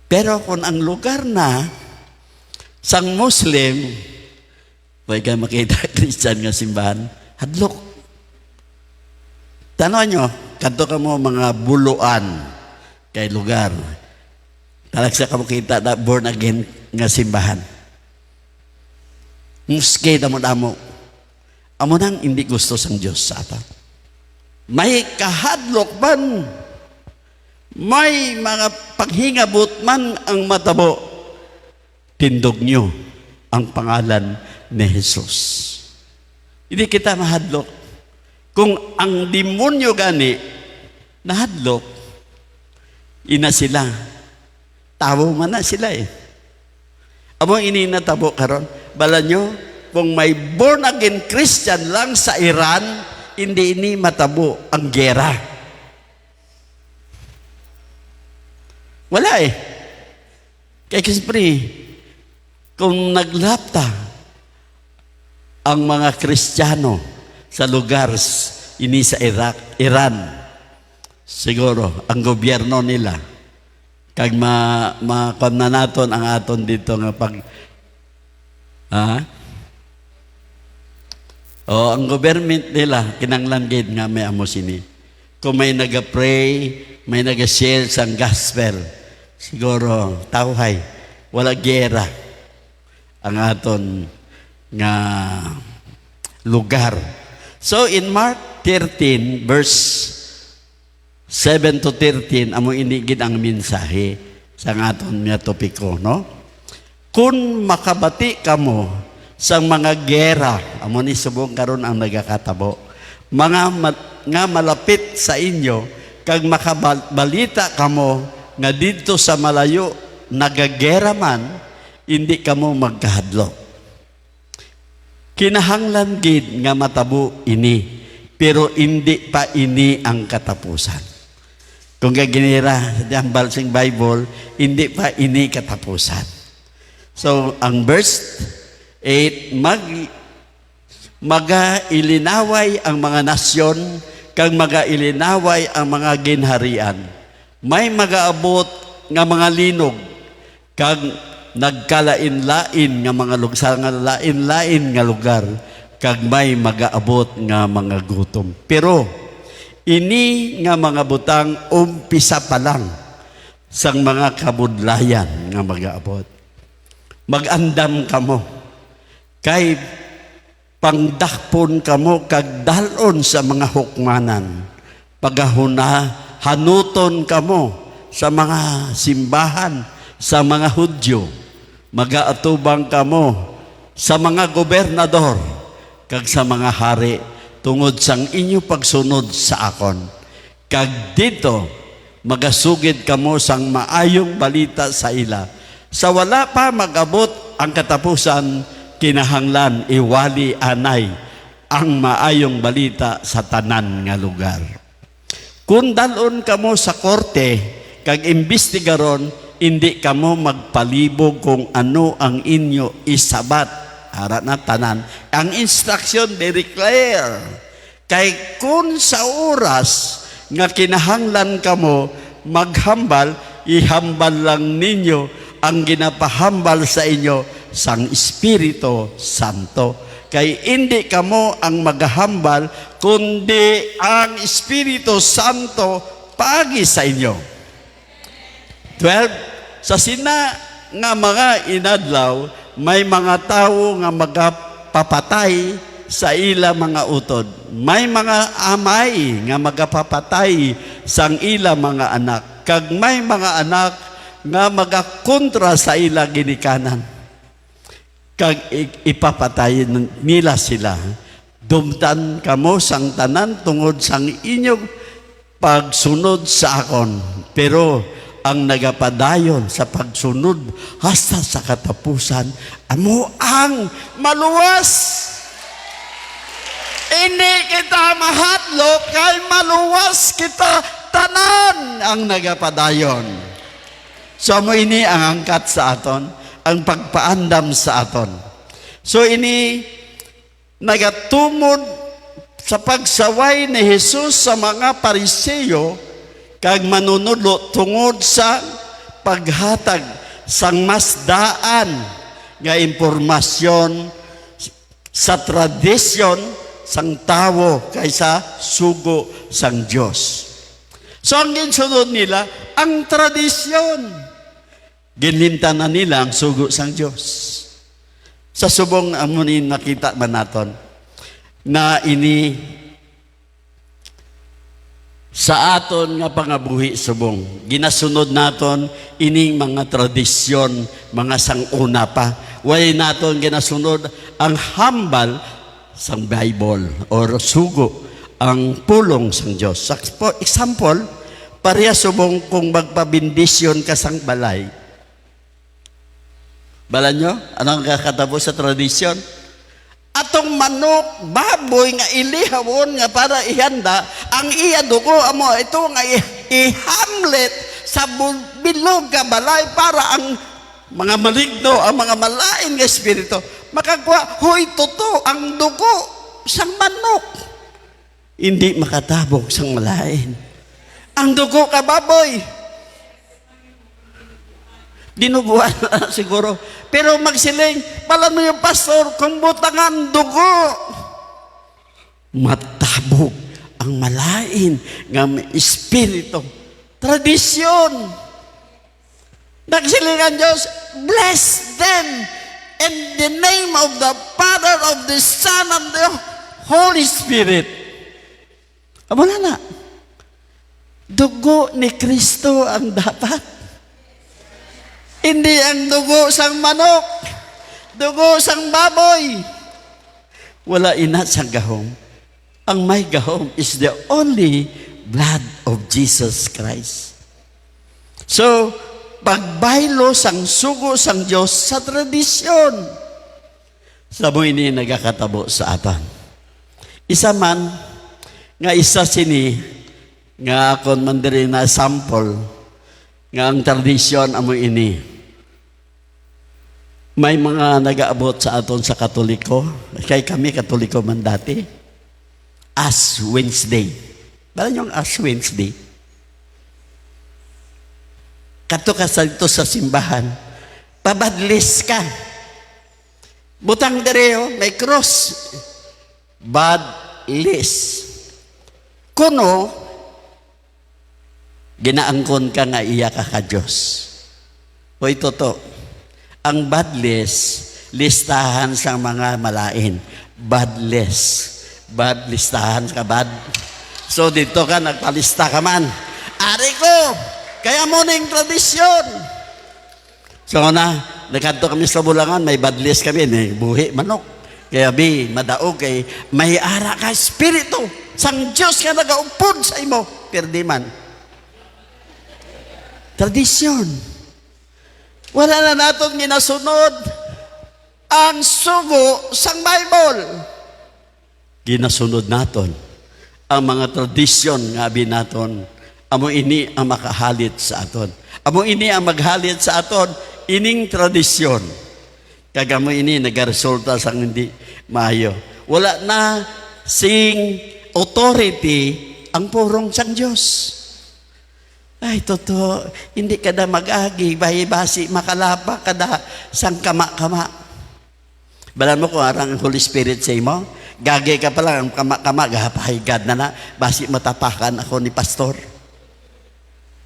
Pero kung ang lugar na sang Muslim, huwag ka makita Christian nga simbahan, hadlok. Tanaw nyo, kanto ka mo mga buluan kay lugar. Talagsa ka mo kita na born again nga simbahan. Muske damo-damo. Amo nang hindi gusto sang Diyos sa atin. May kahadlok man, may mga paghingabot man ang matabo, tindog nyo ang pangalan ni Jesus. Hindi kita mahadlok. Kung ang demonyo gani, nahadlok, ina sila. Tao man na sila eh. Amo ini natabo karon, bala nyo, kung may born again Christian lang sa Iran, hindi ini matabo ang gera. Wala eh. Kaya siyempre, kung naglapta ang mga Kristiyano sa lugar ini sa Iran, siguro, ang gobyerno nila, kag makon na naton ang aton dito nga pag ang government nila kinanglanggit nga may amo sini. Kung may naga-pray, may naga-share sang gospel, siguro tawhay wala gera ang aton nga lugar. So in Mark 13 verse 7 to 13 amo inigid ang mensahe sa aton nga topiko, no? Kung makabati kamo sa mga gera, amo ni subong karon ang nagakatabo, nga malapit sa inyo, kag makabalita kamo nga dito sa malayo nagagera man, hindi kamo magkahadlok. Kinahanglan gid nga matabo ini, pero hindi pa ini ang katapusan. Kung kaginira sa Balsing Bible, hindi pa ini katapusan. So, ang verse 8, maga-ilinaway ang mga nasyon, kag maga-ilinaway ang mga ginharian. May magaabot nga mga linog, kag nagkalain-lain nga mga lugar, nga lain-lain nga lugar, kag may magaabot nga mga gutom. Pero, ini nga mga butang umpisa pa lang sang mga kabudlayan nga magaabot. Magandam kamo, kay pangdakpon kamo kag dalon sa mga hukmanan. Pagahuna, hanuton kamo sa mga simbahan, sa mga Hudyo. Magaatubang kamo sa mga gobernador, kag sa mga hari, tungod sang inyo pagsunod sa akon. Kag dito, magasugid kamo sang maayong balita sa ila. Sa wala pa magabot ang katapusan, kinahanglan iwali anay ang maayong balita sa tanan nga lugar. Kung dalon kamo sa korte, kag imbestigaron, hindi kamo magpalibog kung ano ang inyo isabat. Ara na tanan. Ang instruction, very clear. Kay kung sa oras nga kinahanglan kamo maghambal, ihambal lang ninyo ang ginapahambal sa inyo sang Espiritu Santo. Kay hindi kamo ang maghambal, kundi ang Espiritu Santo pagi sa inyo. 12. Sa sina nga mga inadlaw, may mga tao nga magapapatay sa ila mga utod. May mga amay nga magapapatay sang ila mga anak. Kag may mga anak nga magakontra sa ila ginikanan. Kag ipapatay nila sila. Dumtan kamo sang tanan tungod sang inyong pagsunod sa akon. Pero ang nagapadayon sa pagsunod hasta sa katapusan, amo ang maluwas. Hindi kita mahadlok, kay maluwas kita tanan ang nagapadayon. So amo ini ang angkat sa aton, ang pagpaandam sa aton. So ini nagatumod sa pagsaway ni Jesus sa mga Pariseo, kag manunudlo tungod sa paghatag sang mas daan nga impormasyon sa tradisyon sang tawo kaysa sugo sang Dios. So ang ginsunod nila ang tradisyon. Ginlimtan na nila ang sugo sang Dios. Sa subong amunin nakita man naton na ini sa aton nga pangabuhi subong, ginasunod naton ining mga tradisyon, mga sanguna pa. Way naton ginasunod ang hambal sang Bible or sugo, ang pulong sang Dios. For example, pareha subong kung magpabindisyon ka sang balay. Balan nyo? Anong kakatapos sa tradisyon? Atong manok, baboy nga ilihawon nga para ihanda, ang iya dugo amo ito nga ihamlet sa bilog ka balay para ang mga maligno, ang mga malain nga espiritu makakuha. Hoy, totoo, ang dugo sang manok hindi makatabog sang malain. Ang dugo ka baboy dinuguan na siguro. Pero magsiling, pala mo yung pastor, kung butangan dugo, matabog ang malain ng espiritu. Tradisyon. Nagsiling ang Diyos, bless them in the name of the Father, of the Son, and the Holy Spirit. Wala na. Dugo ni Kristo ang dapat. Hindi ang dugo sang manok, dugo sang baboy. Wala ina sa gahom. Ang may gahom is the only blood of Jesus Christ. So, pagbaylo sang sugo sang Diyos sa tradisyon. Sa mo ini nagakatabo sa atan. Isa man, nga isa sini, nga akon man diri na sample, nga ang tradisyon amo ini. May mga nag-aabot sa aton sa Katoliko, kay kami Katoliko man dati, Ash Wednesday. Bala yung Ash Wednesday? Kato ka sa ito sa simbahan, pabadlis ka. Butang dereo, may cross. Badlis. Kuno, ginaangkon ka nga iya ka ka Diyos. Hoy, totoo. Ang badlis, listahan sa mga malain. Badless. Bad listahan ka bad. So dito ka, nagpalista ka man. Ari ko, kaya mo ning tradisyon. So nagkanto kami sa Bulangan, may badless kami, buhi, manok. Kaya madaog kay may ara ka espiritu. Sang Diyos ka nagaupod sa imo. Perdi man. Tradisyon. Wala na naton ginasunod ang sugo sang Bible. Ginasunod naton ang mga tradisyon nga naton. Amo ini ang makahalit sa aton. Amo ini ang maghalit sa aton ining tradisyon. Kagamo ini nagaresulta sang hindi maayo. Wala na sing authority ang purong sang Diyos. Ay, totoo, hindi ka na mag-agi, bahi-basi, makalapa ka na sang kama-kama. Balan mo kung arang Holy Spirit sa imo, gagay ka pa lang, ang kama-kama, gahapahigad na, basi matapakan ako ni pastor.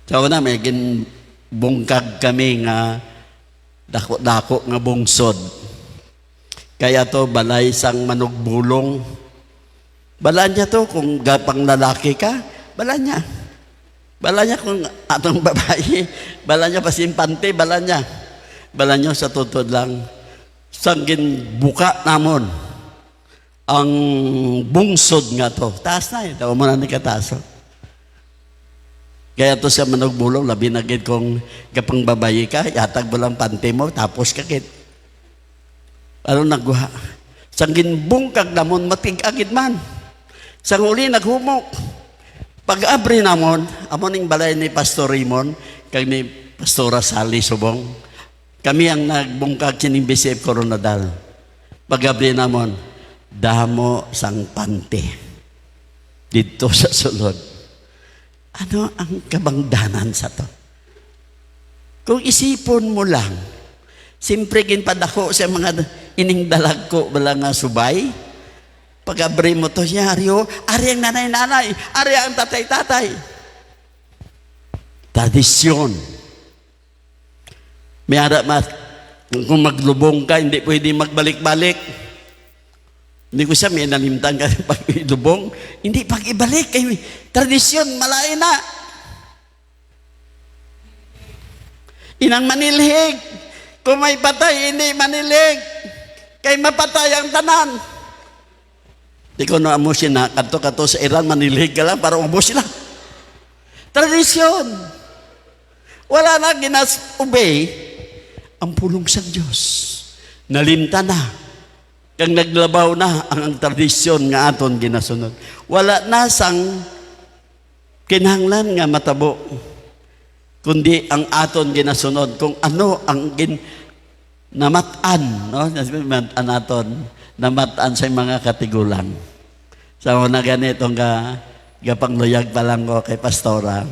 So na, may bungkag kami nga, dako-dako nga bungsod. Kaya to, balay sang manugbulong. Balaan niya to, kung gapang lalaki ka, balaan niya. Bala niya kung atong babae, bala niya pasimpante, bala niya. Bala niya sa tutod lang. Sanggin buka namon ang bungsod nga to. Taas na tawa mo na ni kataso. Kaya to siya manugbulong, labi na gid kung kapang babae ka, yatag mo lang pante mo, tapos kakit. Ano nagguha? Sanggin bungkag namon, matig-agid man. Sang uli, naghumok. Pag-abri namon, amoning balay ni Pastor Raymond, kag ni Pastora Sally Subong, kami ang nagbungkag kining Bishop Coronadal. Pag-abri namon, damo sang pante. Dito sa sulod. Ano ang kabangdanan sa to? Kung isipon mo lang, simpre ginpadako sa mga ining dalag ko, bala nga subay, pag-abri mo to siya, ari ang nanay-nanay, ari ang tatay-tatay. Tradisyon. May harap kung maglubong ka, hindi pwede magbalik-balik. Hindi ko siya may nalimtan ka pag-ilubong. Hindi pag-ibalik. Tradisyon, malain na. Inang manilhig. Kung may patay, hindi manilhig. Kay mapatay ang tanan. Di ko na amo siya na kanto-kanto sa Iran, manilhig ka lang para ubos sila. Tradisyon. Wala na ginas-obey ang pulong sa Diyos. Nalimta na. Kang naglabaw na ang tradisyon nga aton ginasunod. Wala na sang kinahanglan nga matabo kundi ang aton ginasunod kung ano ang namatan, no? Namatan aton, namatan sa mga katigulang. So na ganitong gapangluyag pa lang ko kay pastora.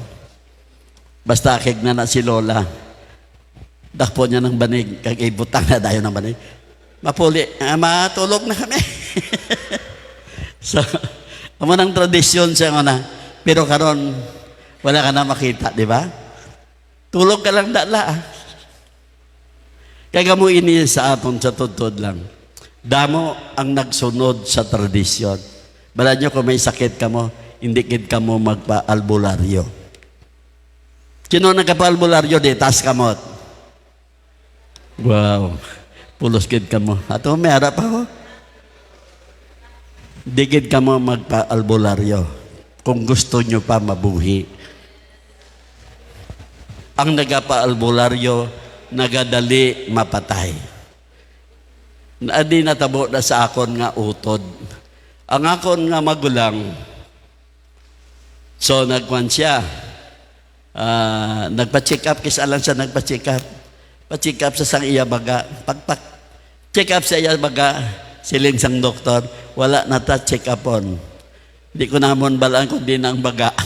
Basta akig na si Lola. Dakpo niya ng banig, kag ibutang na dayo ng banig. Mapuli, matulog na kami. So, amo nang tradisyon siya na. Pero karon wala ka na makita, di ba? Tulog ka lang dala. Kaya mo ini sa aton sa tutod lang. Damo ang nagsunod sa tradisyon. Bala nyo kung may sakit ka mo, hindi kid ka mo magpa-albularyo. Sino nagpa-albularyo di? Tas kamot. Wow. Pulos kid ka mo. Ato, may harap ako. Di kid ka mo magpa-albularyo. Kung gusto nyo pa mabuhi. Ang nagpa-albularyo, nagadali mapatay. Adi natabo na sa akon nga utod. Ang akon nga magulang, so nagkuhan siya, nagpa-check up, kisalan siya nagpa-check up. Pa-check up sa sang iya baga. Check up sa iya baga, siling sang doktor, wala na ta check upon. Di ko namon balaan kung di na ang baga.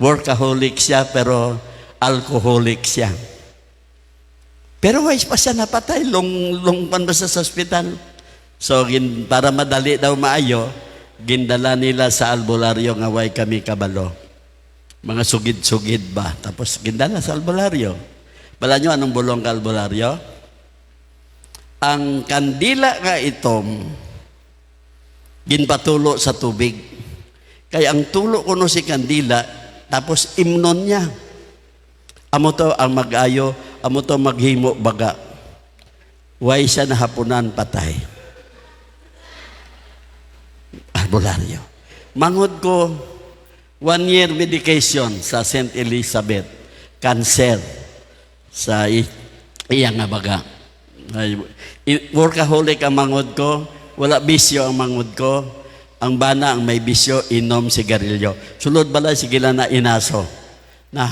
Workaholic siya, pero alcoholic siya. Pero wais pa siya napatay, long pan ba sa hospital. So, para madali daw maayo, gindala nila sa albularyo nga way kami kabalo. Mga sugid-sugid ba? Tapos gindala sa albularyo. Bala nyo anong bulong ka albularyo? Ang kandila nga itom, ginpatulo sa tubig. Kaya ang tulo kuno si kandila, tapos imnon niya. Amo to ang mag-ayo, amo to maghimo baga. Way siya nahapunan patay. Albularyo. Mangod ko, 1 year medication sa St. Elizabeth. Cancer sa iya nga baga. Workaholic ang mangod ko, wala bisyo ang mangod ko. Ang bana ang may bisyo, inom sigarilyo. Sulod bala sigila na inaso. Na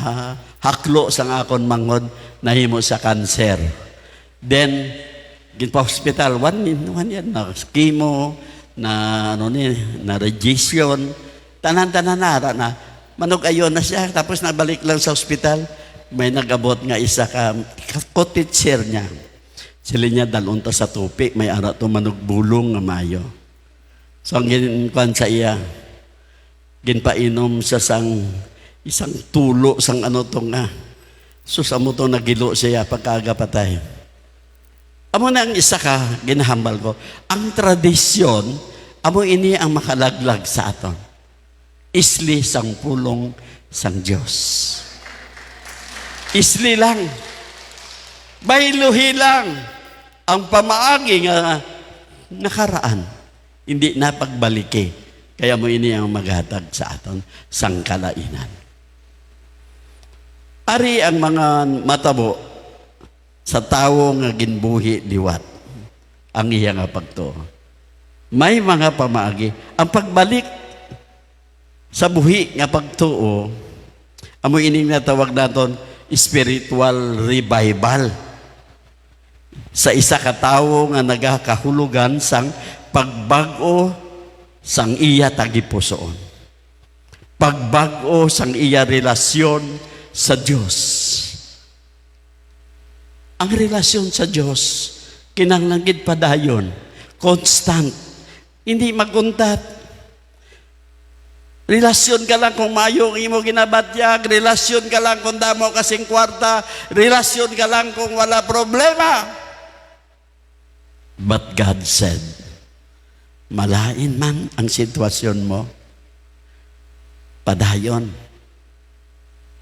haklo sang akon mangod, nahimo sa cancer. Then, ginpa-hospital, 1 year na chemo, na radiation, tanan-tanan na manog ayon na siya, tapos nabalik lang sa hospital. May nagabot nga isa ka kotitser niya. Sila niya dalunta sa tupi, may ara to manugbulong nga mayo. So ang ginkuan sa iya, ginpainom sa isang tulo sang ano to nga. Susamo to nagilo siya pagkaaga patay. Amo na ang isa ka ginahambal ko. Ang tradisyon, amo ini ang makalaglag sa aton. Isli sang pulong sang Dios. Isli lang. Bayluhi lang ang pamaagi nga nakaraan. Hindi na pagbaliki. Kaya mo ini ang maghatag sa aton sang kalainan. Ari ang mga matabo sa tawo nga ginbuhi liwat ang iya nga pagtuo. May mga pamaagi. Ang pagbalik sa buhi nga pagtuo, amo ining natawag naton spiritual revival. Sa isa ka tawo nga nagakahulugan sang pagbago sang iya tagipusoon. Pagbago sang iya relasyon sa Dios. Ang relasyon sa Diyos, kinahanglan padayon, constant, hindi maguntat. Relasyon ka lang kung mayo imo ginabatyag, relasyon ka lang kung damo kasing kwarta, relasyon ka lang kung wala problema. But God said, malain man ang sitwasyon mo, padayon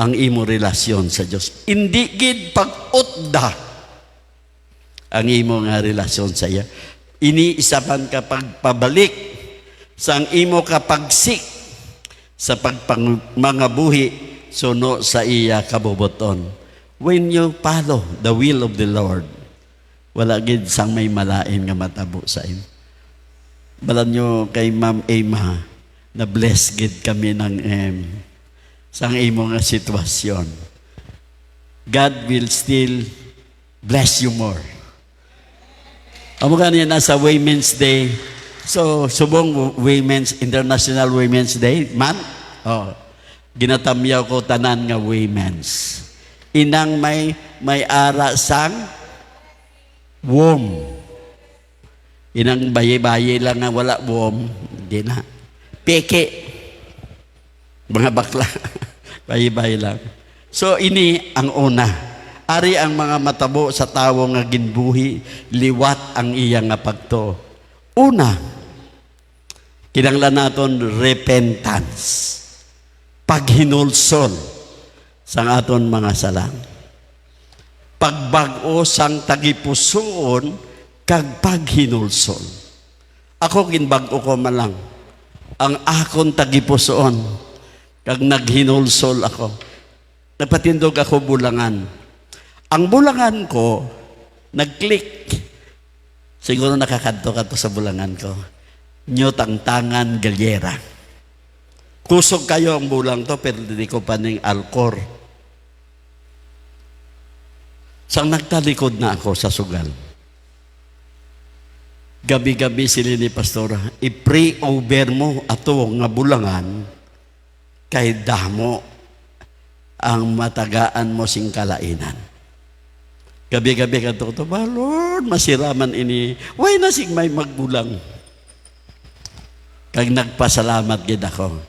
ang imo relasyon sa Diyos. Hindi gid pag-utda ang imo nga relasyon sa iya. Iniisapan ka pagpabalik sa ang imo kapagsik sa mga buhi suno sa iya kabubuton. When you follow the will of the Lord, wala gid sang may malain nga matabo sa imo. Balan nyo kay Ma'am Emma, na bless gid kami ng sang imo nga sitwasyon. God will still bless you more. Amo kanina nasa Women's Day. So, subong International Women's Day, man. Oh, ginatamyaw ko tanan nga women's. Inang may ara sang womb. Inang baye-baye lang nga wala womb, hindi na. Peke. Mga bakla. Baye-baye lang. So, ini ang una. Ari ang mga matabo sa tawo nga ginbuhi, liwat ang iyang nga pagto. Una, kinanglan naton repentance. Paghinulsol sang aton mga salang. Pagbag-o sang tagipusoon kag paghinulsol. Ako ginbag-o ko malang ang akon tagipusoon kag naghinulsol ako. Nagpatindog ako bulangan. Ang bulangan ko nag-click. Siguro nakakadto ka to sa bulangan ko. Nyo tangtangan galyera. Kusog kayo ang bulang to, pero hindi ko pa ning alkor. Sang nagtalikod na ako sa sugal. Gabi-gabi sila ni Pastora, i-pray over mo ato nga bulangan kay damo ang matagaan mo sing kalainan. Gabi-gabi ka to, Lord, masiraman ini. Why na sing may magbulang? Kag nagpasalamat gid ako,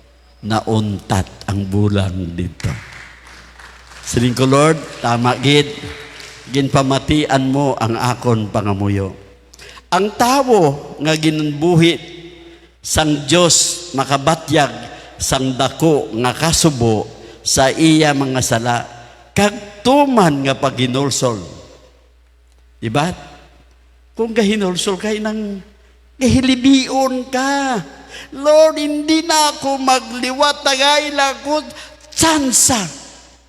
nauntat ang bulang dito. Siling ko, Lord, tama gid, ginpamatian mo ang akon pangamuyo. Ang tawo nga ginbuhi sang Dios makabatyag sang dako nga kasubo sa iya mga sala kag tuman nga paghinulsol. Diba? Kung gahinulsol kay nang gahilibion ka, Lord, hindi na ako magliwat, tagaila ko tsansa.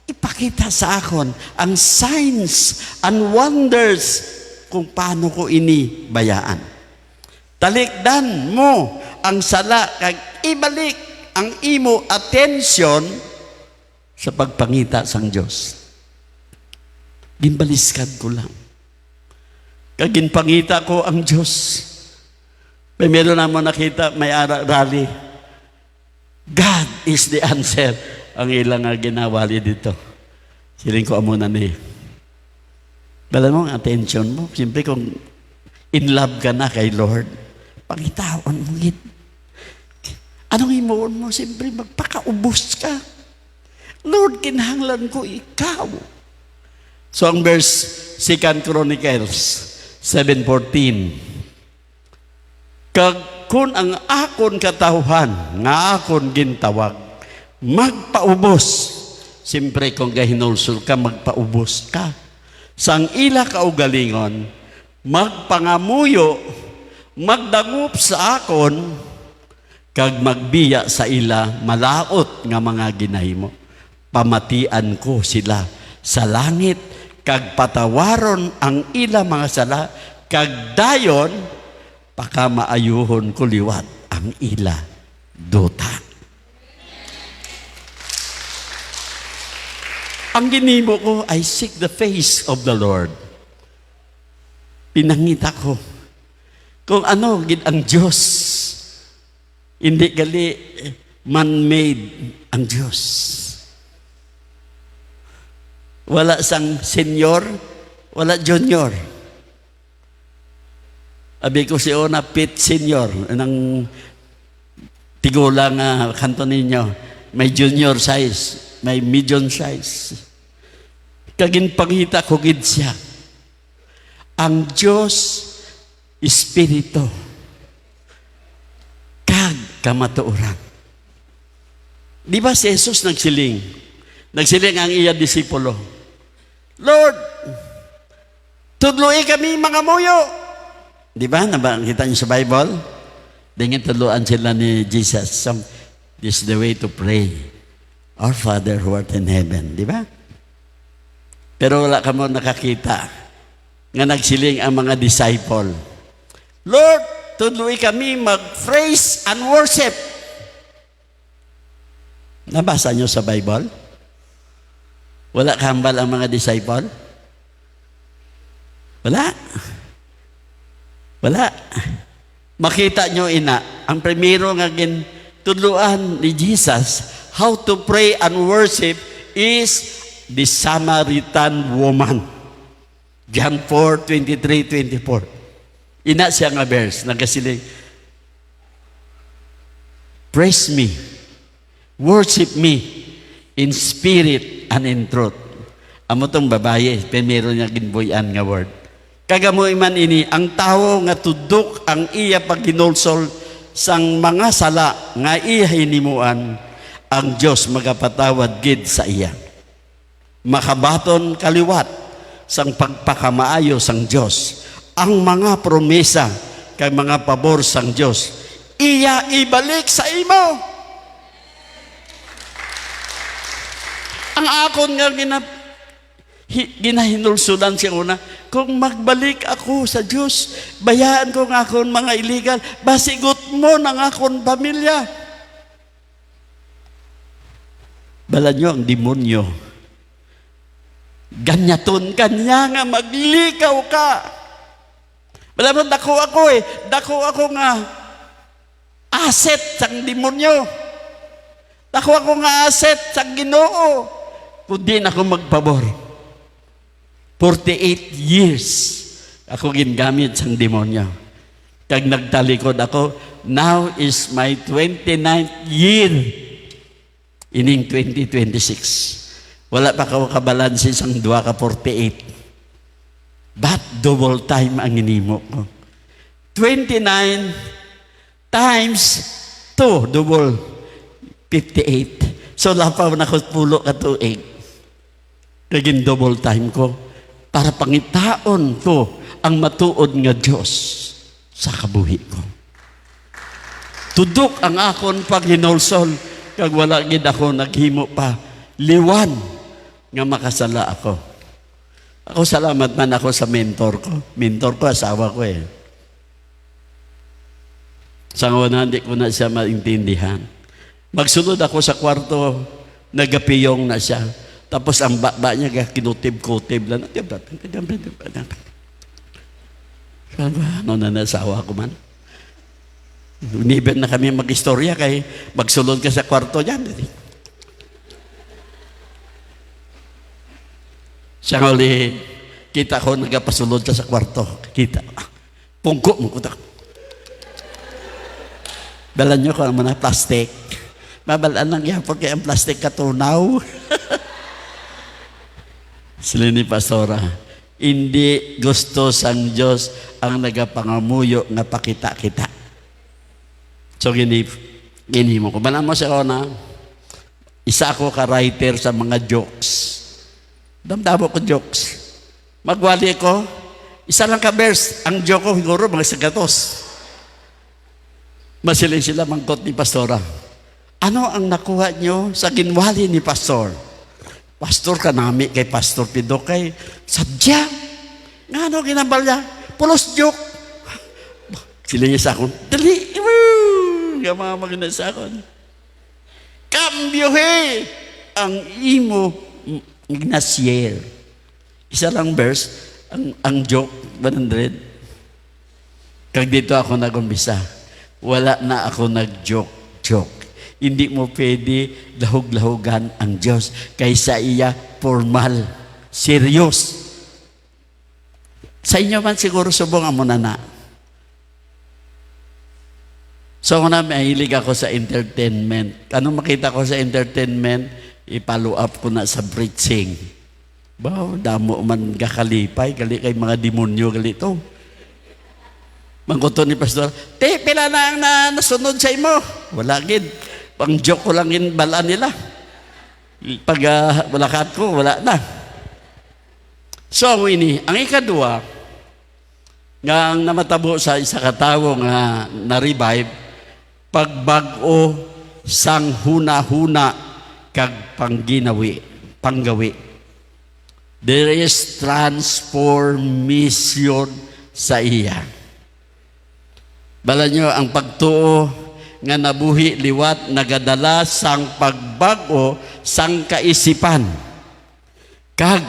Ipakita sa akon ang signs and wonders kung paano ko ini bayaan. Talikdan mo ang sala kag ibalik ang imo atensyon sa pagpangita sang Dios. Ginbaliskan ko lang. Kag ginpangita ko ang Dios. May meron na mo nakita, may rally. God is the answer. Ang ilang ginawali dito. Siling ko amo na ni. Bala mo ang attention mo. Siyempre kung in love ka na kay Lord, pangitaon mo gid. Anong himuon mo? Siyempre magpakaubos ka. Lord, kinahanglan ko ikaw. So ang verse 2 Chronicles 7:14. Kag kun ang akon katawhan nga akon gintawag, magpaubos. Siyempre kung gahinulsol ka, magpaubos ka. Sang ila kaugalingon, magpangamuyo, magdangup sa akon, kag magbiya sa ila malaot nga mga ginahimo. Pamatian ko sila sa langit, kag patawaron ang ila mga sala, kag dayon, pakamaayuhon ko liwat ang ila duta. Ang ginimo ko, I seek the face of the Lord. Pinangita ko kung ano gid ang Diyos. Hindi gali man-made ang Diyos. Wala sang senior, wala junior. Abi ko si Ona, Pit Senior, ng tigula nga kanto ninyo, may junior size, may medium size. Kaginpangita ko gid siya. Ang Diyos, Espiritu, kag kamatuoran. Di ba si Jesus nagsiling? Nagsiling ang iya disipulo. Lord, tudloy kami mga muyo. Di ba? Nakita niyo sa Bible? Dengan tudloan sila ni Jesus. This is the way to pray. Our Father who art in heaven. Di ba? Pero wala ka mo nakakita nga nagsiling ang mga disciple. Lord, tudloy kami mag-praise and worship. Nabasa niyo sa Bible? Wala kahambal ang mga disciple? Wala. Wala. Makita nyo ina, ang primero nga tuluan ni Jesus, how to pray and worship is the Samaritan woman. John 4:23-24. Ina siya nga verse, nagkasiling, praise me, worship me in spirit and in truth. Amo tong babae, primero niya ginbuyan nga word. Kagamo iman ini, ang tao nga tudok ang iya pagginulsol sang mga sala nga iya hinimuan, ang Dios magapatawad gid sa iya. Makabaton kaliwat sang pagpakamaayo sang Dios, ang mga promesa kay mga pabor sang Dios, iya ibalik sa imo. Ang akon nga ginahinulsudan siya una, kung magbalik ako sa Diyos, bayaan ko nga akon mga illegal, basigot mo ng akon pamilya. Bala nyo ang demonyo. Ganyaton kanya nga maglikaw ka. Bala mo, dako ako nga asset sang demonyo. Dako ako nga asset sang Ginoo. Kundi na ako magpabor. 48 years ako gingamit sang demonyo. Kag nagtalikod ako, now is my 29th year ining 2026. Wala pa ka kabalansi sang 2 ka 48. But double time ang inimo ko. 29 times 2, double 58. So lapaw na ko pulo ka tuig. Kagin double time ko para pangitaon ko ang matuod nga Dios sa kabuhi ko. Tudok ang akon paghinulsol kag wala gid ako naghimo pa liwan nga makasala ako. Ako salamat man ako sa mentor ko. Mentor ko asawa ko eh. Sa una hindi ko na siya maintindihan. Magsunod ako sa kwarto, nagapiyong na siya. Tapos ang baba niya kinutib-kutib lang. Ano na nasawa ko man. Uniban na kami mag-istorya kay magsulod ka sa kwarto niya. Siya uli, kita ko nagapasulod ka sa kwarto. Kita. Pungko mo ko. Dalan nyo ko naman na plastic. Mabalaan lang yapon kaya ang plastic katunaw. Sila ni Pastora, hindi gusto sang Diyos ang nagapangamuyo nga pakita kita. So gini mo ko. Balaan mo siya na, isa ako ka-writer sa mga jokes. Damdamo ko jokes. Magwali ko, isa lang ka-verse. Ang joke ko, siguro mga sagatos. Masilin sila mangkot ni Pastora. Ano ang nakuha nyo sa ginwali ni Pastor? Pastor ka nami kay Pastor Pido kay sadya. Nga ano ginambal niya? Pulos joke. Sila niya sa akon, dali. Nga mga maganda sa akon. Cambio he ang imo Ignatier. Isa lang verse, ang joke, 100. Kag dito ako nagumpisa. Wala na ako nag-joke. Hindi mo pwede lahog-lahogan ang Diyos kaysa iya formal, serious. Sa inyo man siguro subong mo na. So ako na mahilig ako sa entertainment. Anong makita ko sa entertainment? I-follow up ko na sa preaching. Baw, damo man gakalipay, gali kay mga demonyo gali to. Mangkuto ni Pastor, pila na ang nasunod sa imo. Wala gid. Pang joke ko lang in balaan nila. Pag walakat ko, wala na. So, ang ikadua, nga namatabo sa isa katawo nga na-revive, pagbago sang huna-huna kag panggawi. There is transformation sa iya. Bala nyo, ang pagtuo nga nabuhi liwat nagadala sang pagbago sang kaisipan. kag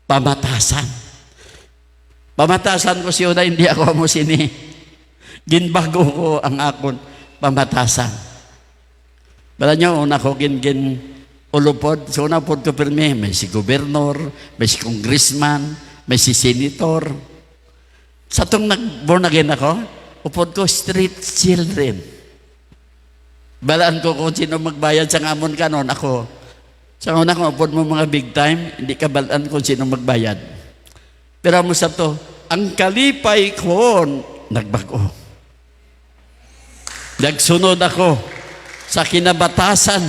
pamatasan. Pamatasan ko siya na hindi ako mo sini. Ginbago ko ang akon pamatasan. Bala niyo, una ko gin ulupod. So una po ko pirmi, may si gobernador, may si congressman, may si senator. Sa itong born again ako, upod ko street children. Balaan ko kung sino magbayad sa ngamon ka noon, ako. Sa una ko, upod mo mga big time, hindi ka balaan kung sino magbayad. Pero mo sa to, ang kalipay ko, nagbago. Nagsunod ako sa kinabatasan.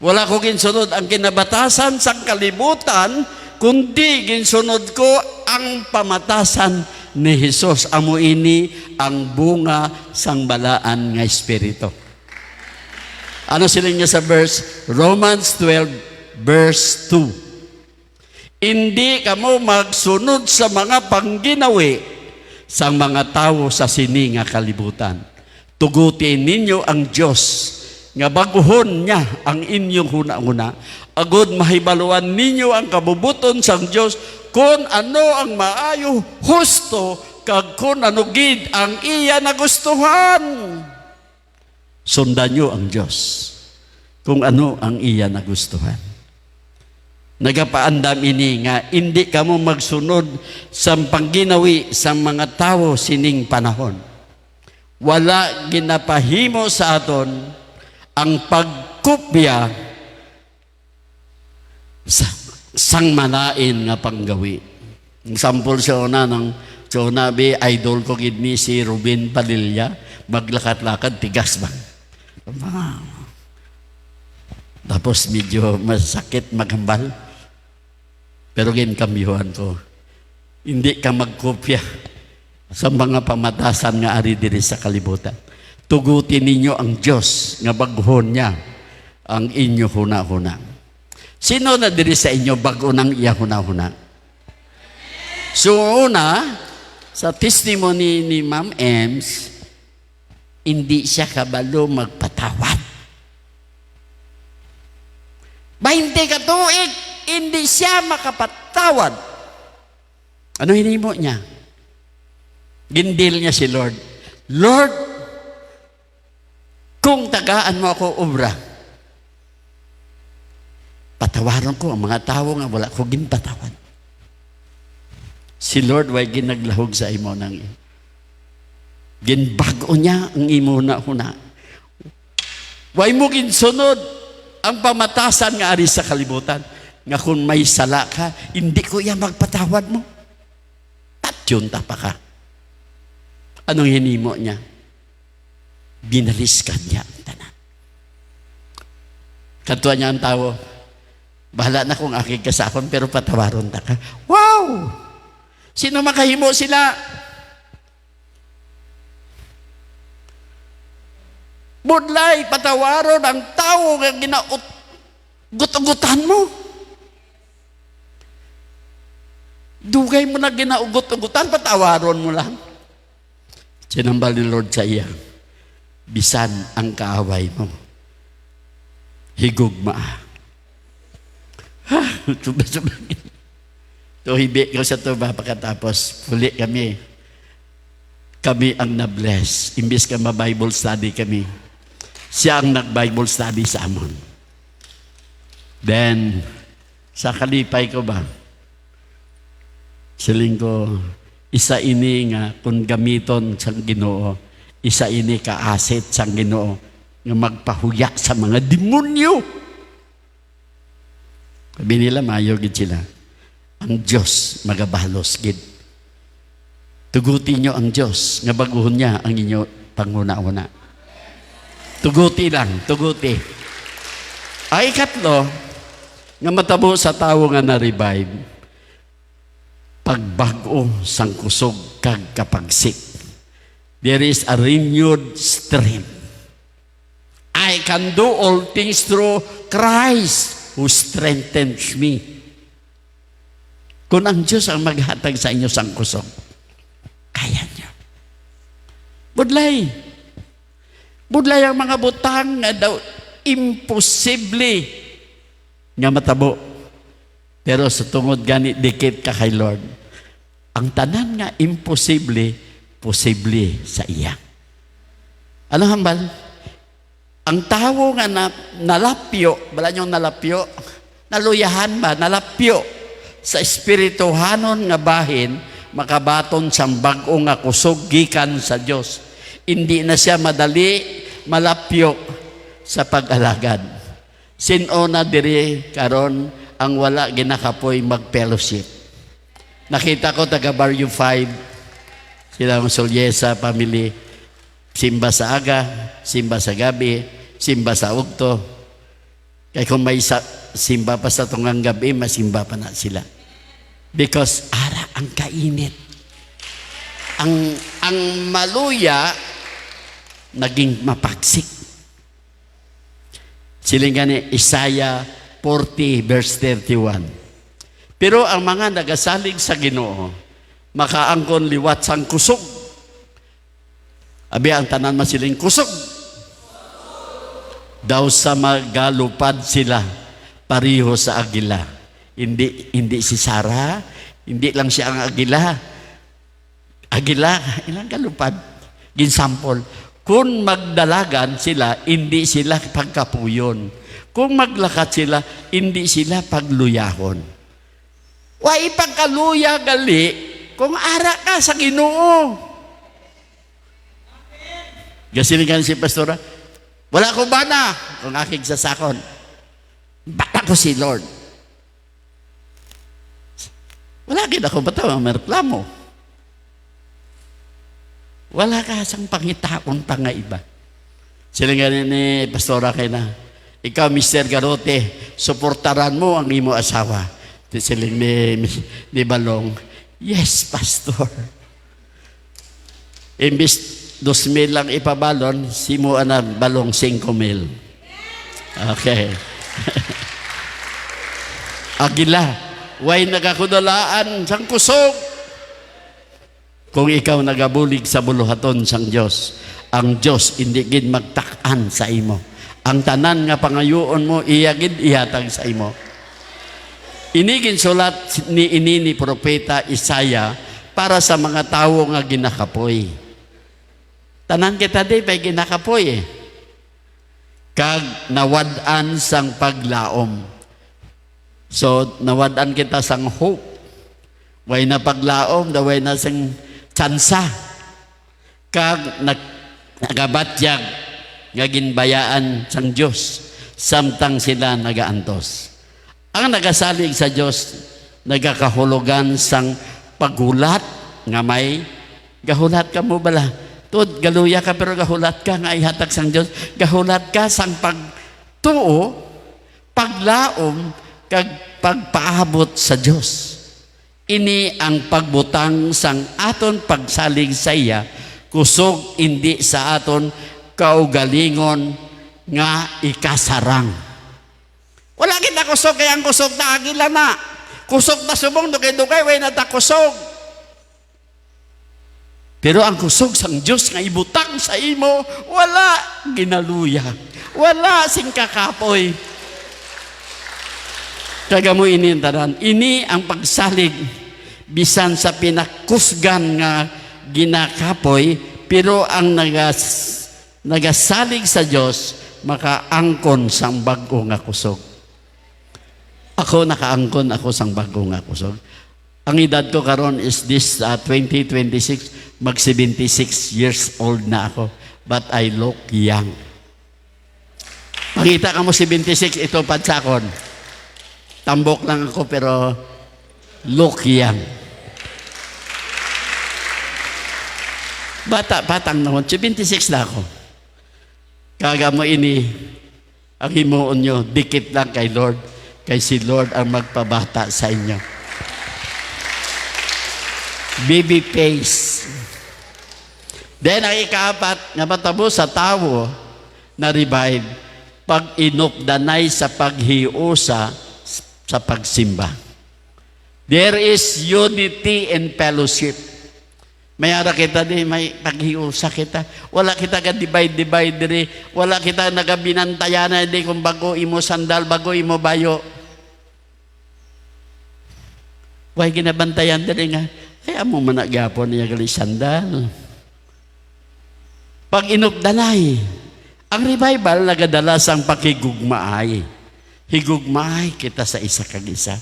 Wala ko ginsunod ang kinabatasan sa kalibutan, kundi ginsunod ko ang pamatasan ni Jesus. Amo ini ang bunga sang balaan nga espiritu. Ano sila niya sa verse? Romans 12 verse 2. Hindi kamo magsunod sa mga pangginawi sang mga tao sa sini nga kalibutan. Tugutin ninyo ang Diyos nga baguhon niya ang inyong huna-huna. Agod mahibaluan ninyo ang kabubuton sang Diyos kung ano ang maayo, husto, kag kung ano gid ang iya nagustuhan. Sundan nyo ang Diyos kung ano ang iya nagustuhan. Nagapaandam ini nga hindi kamo magsunod sa pangginawi sa mga tao sining panahon. Wala ginapahimo sa aton ang pagkopya sa sang manain nga panggawi. Example siya una ng Chonabi, idol ko gid ni si Ruben Padilla, maglakat-lakad tigas bang. Tapos medyo masakit maghambal. Pero ginkambyuhan ko, hindi ka magkopya sa mga pamatasan nga ari diri sa kalibutan. Tugutin ninyo ang Diyos nga baguhon niya ang inyo huna-huna. Sino na diri sa inyo bago nang iya huna-huna? So una, sa testimony ni Ma'am Ems, hindi siya kabalo magpatawad. 20 katuig, hindi siya makapatawad. Ano hinimo niya? Gindil niya si Lord. Lord, kung tagaan mo ako obra, patawaron ko ang mga tao nga wala ko ginpatawad. Si Lord way ginaglahog sa imo nang ginbago niya ang imo na huna. Way mo ginsunod ang pamatasan nga ari sa kalibutan nga kung may sala ka, hindi ko yan magpatawad mo. Tatyun ta pa ka. Anong hinimo niya? Binalis ka niya ang tanan. Kantuan niya ang tao, bahala na kung aking kasakon, pero patawaron ta ka. Wow! Sino makahimo sila? Budlay, patawaron ang tao nga ginaugot-ugutan mo. Dugay mo na ginaugot-ugutan, patawaron mo lang. Sinambal ni Lord sa iya, bisan ang kaaway mo, higugma. Ha, suba-suba. Tuhibi ko sa tuba pagkatapos, huli kami. Kami ang na-bless. Imbis ka ma-Bible study kami, siya ang nag-Bible study sa amon. Then, sa kalipay ko ba, siling ko, isa ini nga kung gamiton sang Ginoo, isa ini ka asset sang Ginoo nga magpahuya sa mga demonyo. Sabi nila, mayo gid sila. Ang Diyos magabalos gid. Tuguti nyo ang Diyos nga baguhon niya ang inyo panguna-una. Tuguti lang, tuguti. Ay ikatlo, nga matabo sa tao nga na-revive, pagbago sang kusog kag kapagsik. There is a renewed strength. I can do all things through Christ who strengthens me. Kung ang Diyos ang maghatag sa inyo sang kusog, kaya niyo. Budlay. Budlay ang mga butang nga daw imposible nga matabo. Pero sa tungod gani dikit ka kay Lord, ang tanan nga imposible, posible sa iya. Ano hambal? Ang tao nga nalapyo, bala niyong nalapyo, naluyahan ba, nalapyo sa espirituhanon nga bahin, makabaton sa bag-o nga kusog gikan sa Dios. Hindi na siya madali malapyo sa pag-alagad. Sino na diri karon ang wala ginakapoy mag-fellowship. Nakita ko taga Barrio 5, sila ang Solyesa family, simba sa aga, simba sa gabi, simba sa ugto. Kaya kung may simba pa sa tungang gabi, masimba pa na sila. Because ara ang kainit. Ang maluya naging mapagsik. Silingan ni Isaiah 40 verse 31. Pero ang mga nagasalig sa Ginoo, makaangkon liwat sang kusog. Abi ang tanan masiling kusog. Daw sa magalupad sila pariho sa agila. Hindi si Sarah, hindi lang siya ang agila. Agila, ilang galupad. Ginsampol. Kung magdalagan sila, hindi sila pagkapuyon. Kung maglakat sila, hindi sila pagluyahon. Wa ipagkaluya gali kung ara ka sa Ginoo. Gasilingan si pastora, wala ko bana kung aking sasakon. Bata ko si Lord. Wala gid ako bataw ang reklamo. Wala ka sang pangitaon pa nga iba. Silingan ni pastora kay na, ikaw Mr. Garote, suportaran mo ang imo asawa. Siling ni Balong, yes, pastor. Imbis 2,000 lang ipabalon, simuan na Balong 5,000. Okay. Agila, way nagakudalaan sang kusog. Kung ikaw nagabulig sa buluhaton sang Diyos, ang Diyos hindi gid magtak-an sa imo. Ang tanan nga pangayoon mo, iyagid ihatag sa imo. Inigin sulat ni Propeta Isaiah para sa mga tao nga ginakapoy. Tanan kita di pa'y ginakapoy eh. Kag nawad-an sang paglaom. So, nawad-an kita sang hope. Way na paglaom, daway na sang tsansa. Kag nagabatyag nga ginbayaan sang Diyos. Samtang sila nagaantos. Ang nagasalig sa Diyos, nagakahulugan sang paghulat nga may gahulat ka mo bala. Tud, galuya ka pero gahulat ka nga ihatag sang Diyos. Gahulat ka sang pagtuo, paglaom, kag pagpaabot sa Diyos. Ini ang pagbutang sang aton pagsalig sa iya, kusog hindi sa aton kaugalingon nga ikasarang. Wala kita kusog, kaya ang kusog na agila na. Kusog na subong, dukay-dukay, way na ta kusog. Pero ang kusog sang Diyos nga ibutang sa imo, wala ginaluya. Wala sing kakapoy. Kaga mo ini tanan. Ini ang pagsalig bisan sa pinakusgan nga ginakapoy, pero ang nagasalig sa Diyos makaangkon sang bag-o nga kusog. Ako nakaangkon ako sang bago nga kusog. Ang edad ko karon is this 2026, mag 76 years old na ako, but I look young. Makita ka mo 76, ito patsakon. Tambok lang ako pero look young. Batang naman, 76 na ako. Kaga mo ini, ang himuon nyo, dikit lang kay Lord. Kay si Lord ang magpabata sa inyo. Baby face. Then ang ika-4, nga matabo sa tao na revive, pag-inukdanay sa paghiusa sa pagsimba. There is unity and fellowship. Mayara kita di, may paghiusa kita. Wala kita ka-divide diri. Wala kita nagabinantayan di kung bago imo sandal, bago imo bayo. Way ginabantayan diri nga, kaya mo managyapon niya gali sandal. Pag inupdanay, ang revival nagadalas ang pakigugmaay. Higugmaay kita sa isa kag isa.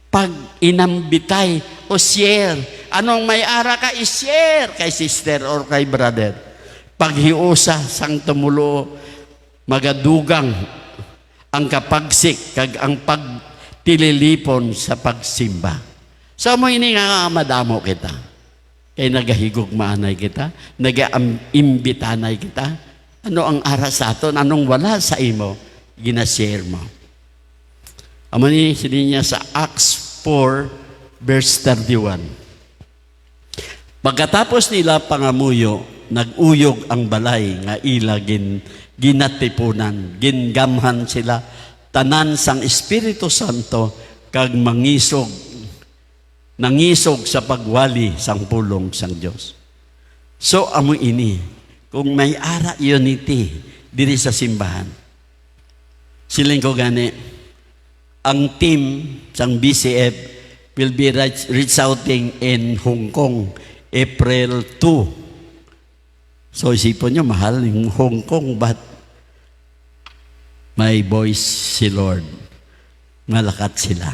Pag inambitay o share, anong may ara ka i-share kay sister or kay brother. Pag hiusa sang tumulo, magadugang ang kapagsik kag ang pagtililipon sa pagsimba. So mo ini nga madamo kita. Kay nagahigugmaanay kita, nagaimbitanay kita. Ano ang ara sa aton, anong wala sa imo, ginashare mo. Amo ni sininya sa Acts 4 verse 31. Pagkatapos nila pangamuyo, naguyog ang balay nga ila ginatipunan, gingamhan sila tanan sang Espiritu Santo kag nangisog sa pagwali sang pulong sang Dios. So amo ini, kung may ara unity diri sa simbahan. Siling ko gani, ang team sang BCF will be reach outing in Hong Kong April 2. So isipon nyo, mahal yung Hong Kong, but may voice si Lord. Malakat sila.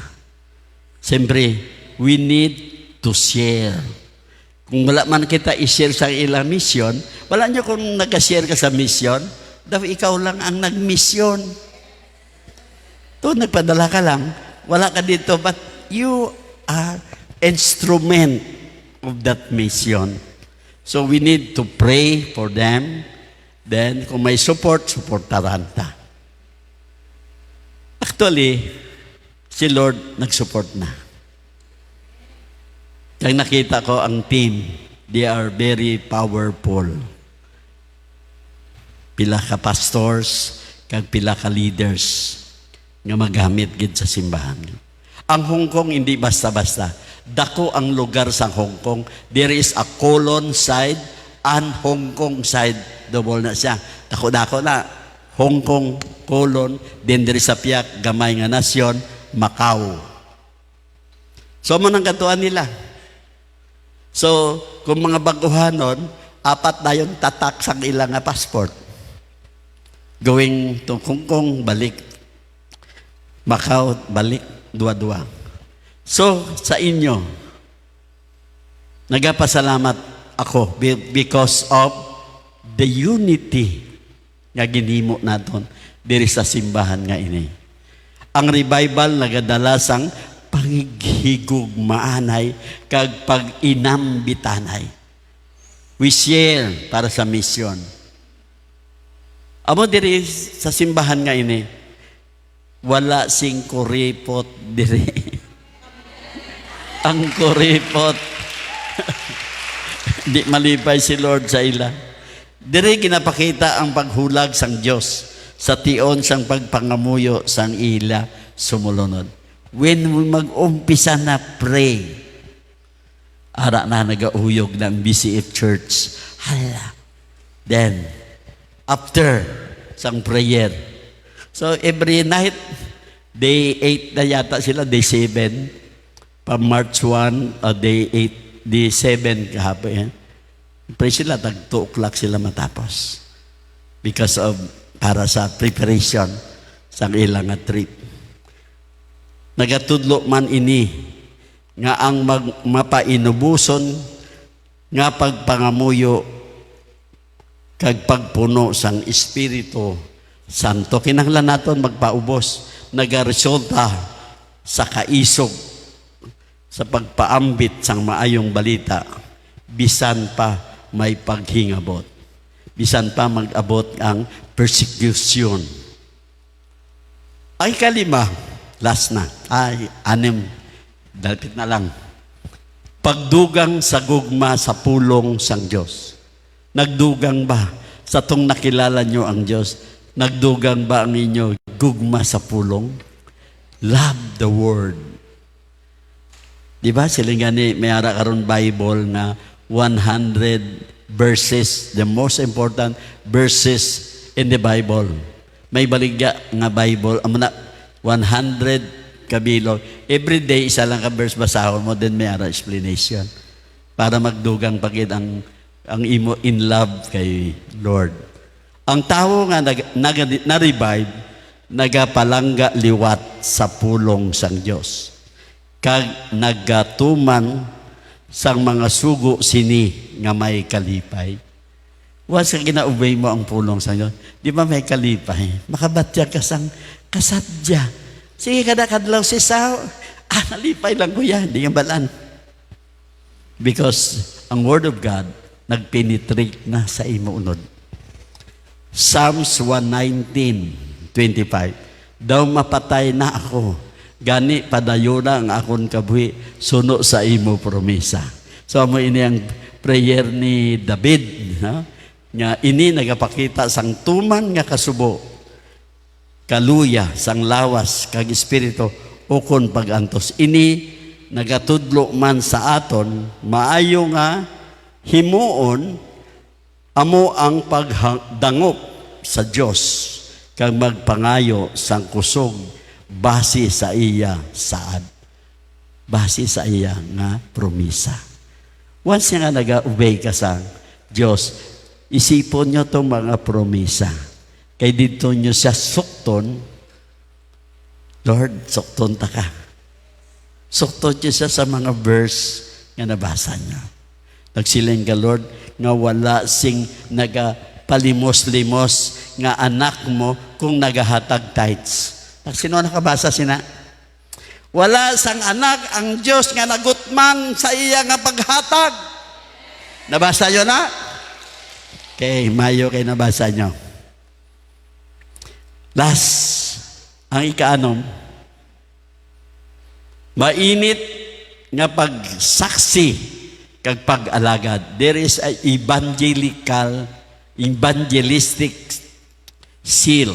Siyempre, we need to share. Kung wala man kita i-share sa ilang mission, wala nyo kung nag-share ka sa mission, daw ikaw lang ang nag-mission. To, nagpadala ka lang, wala ka dito, but you are instrument of that mission. So we need to pray for them. Then, kung may supportaran ta. Actually, si Lord nag-support na. Kaya nakita ko ang team, they are very powerful. Pila ka pastors, kag pila ka leaders nga magamit gid sa simbahan. Ang Hong Kong hindi basta-basta. Dako ang lugar sa Hong Kong. There is a Colon side and Hong Kong side. Double na siya. Dako-dako na. Hong Kong, Colon, then there is a piyak, gamay nga nasyon, Macau. So, manang katuan nila. So, kung mga baguhanon, 4 na yung tatak sa ilang passport. Going to Hong Kong, balik. Macau, balik, 2-2. So, sa inyo, nagapasalamat ako because of the unity nga ginhimo naton diri sa simbahan nga ini. Ang revival nagadala sang panghigugmaanay kag pag-inambitanay. We share para sa mission. Amo diri sa simbahan nga ini, wala sing kuripot diri. Ang kuripot. Di malipay si Lord sa ila. Diri ginapakita ang paghulag sang Dios sa tion sang pagpangamuyo sang ila sumulunod. When we mag-umpisa na pray, ara na nagauyog ng BCF Church. Hala. Then, after sang prayer, so every night, day 8 na yata sila, day 7, pa March 1, day 8, day 7 kahapon yan. Pray sila, tag 2 o'clock sila matapos. Because of, para sa preparation sa ilang trip. Nagatudlo man ini, nga ang mapainubuson, nga pagpangamuyo, kag pagpuno sang Espiritu Santo. Kinahanglan naton magpaubos. Nagaresulta sa kaisog sa pagpaambit sang maayong balita, bisan pa may paghingabot. Bisan pa mag-abot ang persecution. Ay kalima, last na. Ay, 6. Dalpit na lang. Pagdugang sa gugma sa pulong sang Diyos. Nagdugang ba sa tong nakilala nyo ang Diyos? Nagdugang ba ang inyo gugma sa pulong? Love the Word. Diba? Sila nga ni may ara karon Bible na 100 verses, the most important verses in the Bible. May baligya nga Bible, amo na 100 kabilog. Every day, isa lang ka verse basahon mo, then may ara explanation. Para magdugang pagid ang imo in love kay Lord. Ang tao nga na-revive, nagapalangga liwat sa pulong sang Dios. Kag nagatuman sang mga sugo sini nga may kalipay. Once ka gina-obey mo ang pulong sang Dios, di ba may kalipay? Makabatya ka sang kasadya. Sige kada kadlaw si sao, nalipay lang ko yan, di nga balan. Because ang Word of God nagpenetrate na sa imo unod. Psalms 119:25. Daw mapatay na ako, gani padayon na ang akon kabuhi, suno sa imo promesa. So amo ini ang prayer ni David, no? Nga ini nagapakita sang tuman nga kasubo, kaluya sang lawas kag espiritu ukon pagantos. Ini nagatudlo man sa aton maayo nga himuon amo ang pagdangop sa Dios kag magpangayo sang kusog base sa iya saad, base sa iya nga promisa. Once nga naga-obey ka sa Dios, isipon nyo itong mga promisa. Kay dito nyo siya sukton, Lord, sukton ta ka. Sukton nyo siya sa mga verse nga nabasa nyo. Nagsiling ka, Lord, nga wala sing nagapalimos-limos nga anak mo kung nagahatag tithes. Sino nakabasa sina? Wala sang anak ang Diyos nga nagutman sa iya nga paghatag. Nabasa nyo na? Okay, mayo kayo nabasa nyo. Last, ang ikaanom, mainit nga pagsaksi kag pag-alagad. There is a evangelistic seal.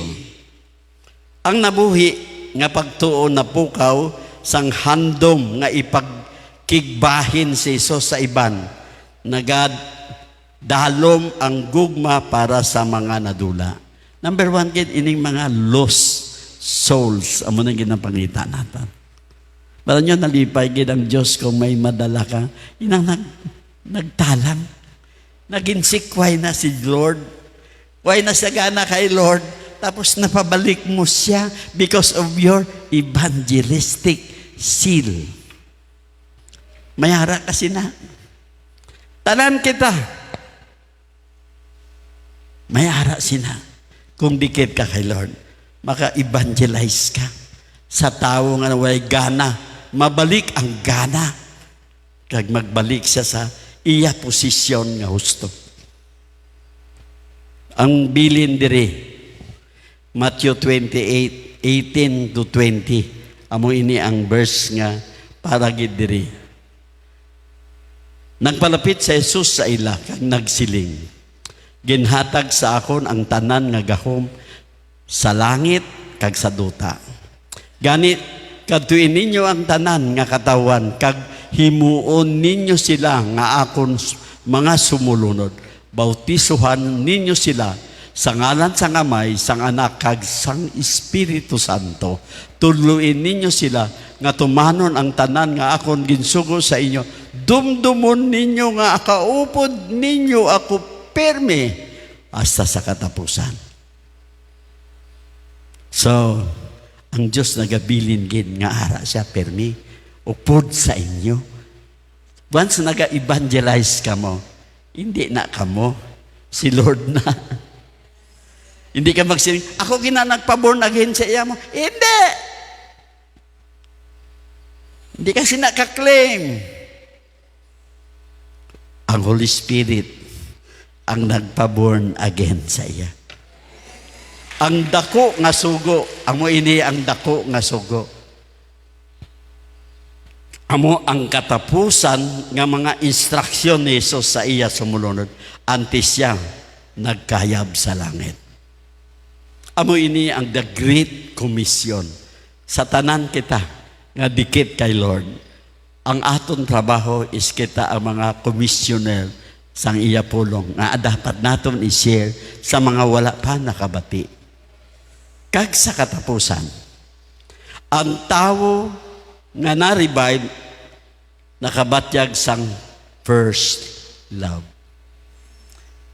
Ang nabuhi nga pagtuon na pukaw sang handom nga ipagkigbahin si Isus sa iban. Dalom ang gugma para sa mga nadula. Number one, ining mga lost souls. Amo na ginapangita natin. Para nyo nalipay ang Diyos kung may madala ka. Inang nagtalang. Naginsikway na si Lord. Why na siya gana kay Lord? Tapos napabalik mo siya because of your evangelistic seal. Mayara kasi na. Tanan kita. May ara sina. Kung dikit ka kay Lord, maka-evangelize ka sa tao nga naway gana. Mabalik ang gana. Kag magbalik siya sa iya posisyon nga husto. Ang bilin diri, Matthew 28:18-20. Amo ini ang verse nga para gid diri. Nagpalapit sa Jesus sa ila, kag nagsiling. Ginhatag sa akon ang tanan nga gahom sa langit kag sa duta. Ganit kadtuin ninyo ang tanan nga katawan kag himuon ninyo sila nga akon mga sumulunod. Bautisohan ninyo sila sa ngalan sang Amay, sang Anak kag sang Espiritu Santo. Tuluin ninyo sila nga tumanon ang tanan nga akon ginsugo sa inyo. Dumdumon ninyo nga akaupod ninyo ako perme hasta sa katapusan. So, ang Diyos nagabilin gid nga ara siya permi upod sa inyo. Once naga-evangelize ka mo, hindi na ka mo, si Lord na. Hindi ka magsiling, ako nagpa-born again sa iya mo. Hindi! Hindi kasi nakaklaim. Ang Holy Spirit ang nagpa-born again sa iya. Ang dako nga sugo, amo ini ang dako nga sugo. Amo ang katapusan nga mga instruksyon ni Jesus sa iya sumulunod antes siya nagkayab sa langit. Amo ini ang the Great Commission. Sa tanan kita nga dikit kay Lord. Ang aton trabaho is kita ang mga commissioner sang iya pulong nga dapat naton i-share sa mga wala pa nakabati. Kag sa katapusan, Ang tao nga na-revive, nakabatyag sang first love.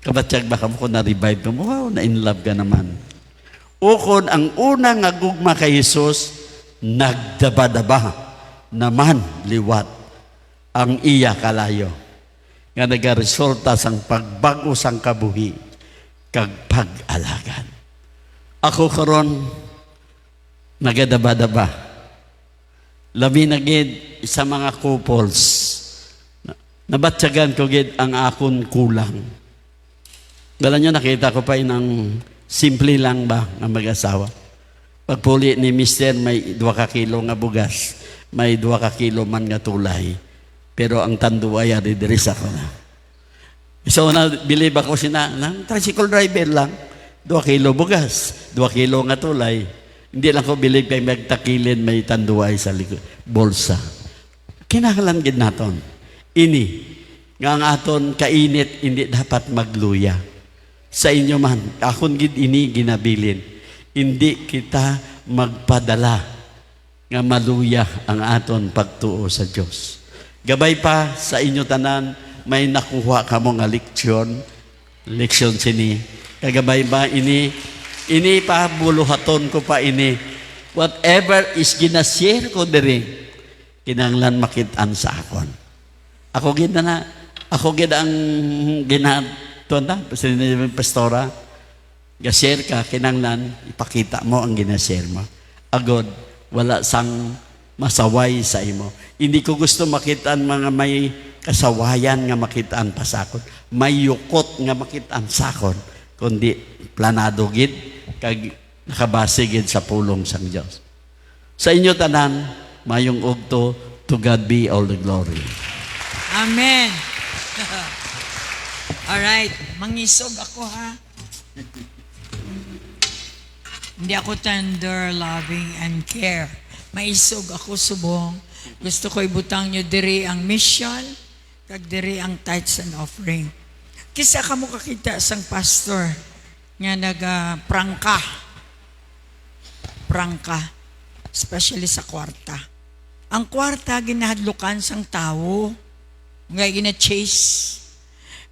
Kabatyag ba ka mo kung na-revive ka mo? Wow, na-in love ka naman. Ukon, ang una nga gugma kay Jesus, nagdaba-daba naman liwat ang iya kalayo. Nga nagaresulta sang pagbago sang kabuhi kag pag-alagan. Ako karon nagadaba-daba. Labi na gid sa mga couples. Nabatyagan ko gid ang akon kulang. Dala nyo, nakita ko pa inang simple lang ba nga mag-asawa. Pagpuli ni Mister, may 2 ka kilo nga bugas, may 2 ka kilo man nga tulay, pero ang tanduay ari diri sa ko na. So believe ako sina, ng tricycle driver lang, 2 kilo bugas, 2 kilo nga tulay. Hindi lang ko believe kay magtakilin may tanduay sa bolsa. Kinahanglan gid naton. Ini nga ang aton kainit hindi dapat magluya. Sa inyo man, akon gid ini ginabilin. Hindi kita magpadala nga maluya ang aton pagtuo sa Dios. Gabay pa sa inyo tanan, may nakuha kamo nga leksyon sini. Kagabay ba ini pa buluhaton ko pa ini. Whatever is ginashare ko diri, kinanglan makitaan sa akon. Ako gid ang ginaton na pastora. Ga-share ka, kinanglan, ipakita mo ang ginashare mo. Agod, wala sang masaway sa imo. Hindi ko gusto makitaan mga may kasawayan nga makitaan pa sakon. May yukot nga makitaan sakon. Kundi planado gid, kag nakabase gid sa pulong sang Dios. Sa inyo tanan, mayong ugto, to God be all the glory. Amen. Alright, mangisog ako ha. Hindi ako tender, loving, and care. Maisog ako subong. Gusto ko ibutang nyo diri ang mission, kag diri ang tithes and offering. Kisa ka mo kakita sang pastor nga nag-prangka. Prangka. Especially sa kwarta. Ang kwarta, ginahadlukan sang tao. Nga gina-chase.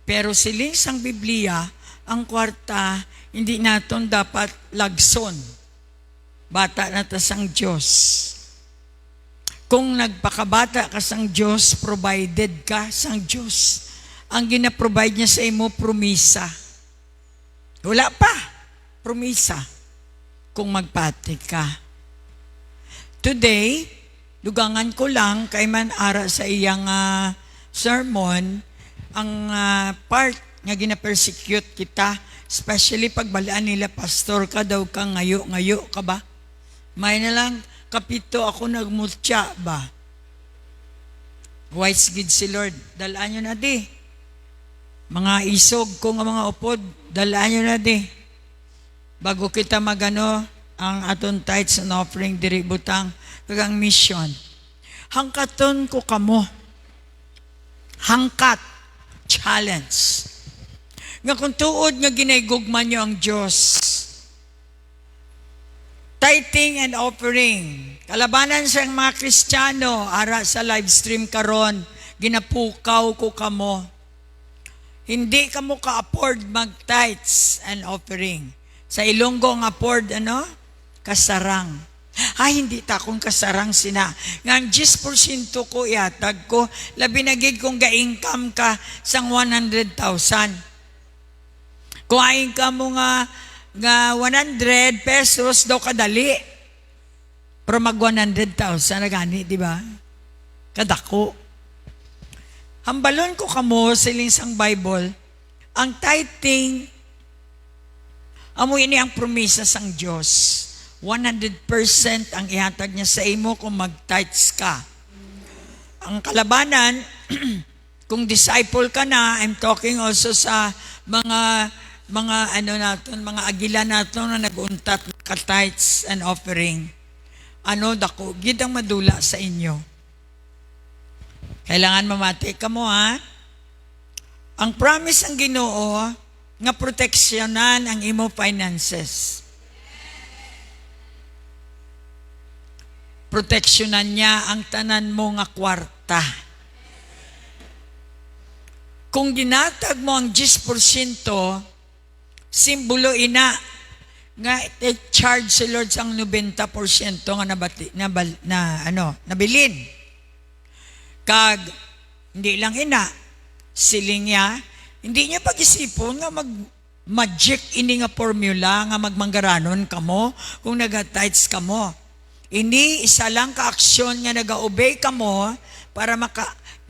Pero siling sang Biblia, ang kwarta, hindi naton dapat lagson. Bata na ta sang Diyos. Kung nagpakabata ka sang Diyos, provided ka sang Diyos. Ang gina-provide niya sa imo, promisa. Wala pa, promisa. Kung magpati ka. Today, dugangan ko lang, kay man ara sa iyang sermon, ang part nga gina-persecute kita, especially pag balaan nila, pastor ka daw ka, ngayo ka ba? May na lang, kapito ako nagmutya ba? Wise gid si Lord, dalaan nyo na di. Mga isog ko nga mga upod, dalaan nyo na di. Bago kita magano, ang aton tithes and offering, diri butang, kagang mission. Hangkaton ko kamo. Hangkat. Challenge. Nga kung tuod nga ginaygugman nyo ang Diyos. Tithing and offering. Kalabanan sa mga Kristiyano, ara sa live stream karon, ginapukaw ko kamo. Hindi kamo ka-afford mag-tithes and offering. Sa Ilonggo ang afford, kasarang. Hindi ta akong kasarang sina. Nga 10% ko iatag ko, labi na gid kung ga-income ka sang 100,000. Kung income mo nga 100 pesos daw kadali. Pero mag 100,000 na gani, di ba? Kadako. Hambalon ko kamo siling sang Bible, ang tithing, amoy ini ang promisa sang Diyos. 100% ang ihatag niya sa imo kung mag-tithes ka. Ang kalabanan, kung disciple ka na, I'm talking also sa mga mga agila naton na nag-untat ka tithes and offering. Dako, gid ang madula sa inyo. Kailangan mamati ka mo ha. Ang promise ang Ginoo nga proteksyonan ang imo finances. proteksyonan niya ang tanan mo nga kwarta. Kung ginatag mo ang 10%, simbolo ina nga i-charge si Lord sang 90% nga nabilin. Kag hindi lang ina, siling niya, hindi niya pag-isipon nga magic ini nga formula nga magmanggaranon kamo kung naga-tights kamo. Ini isa lang ka aksyon nga naga-obey kamo para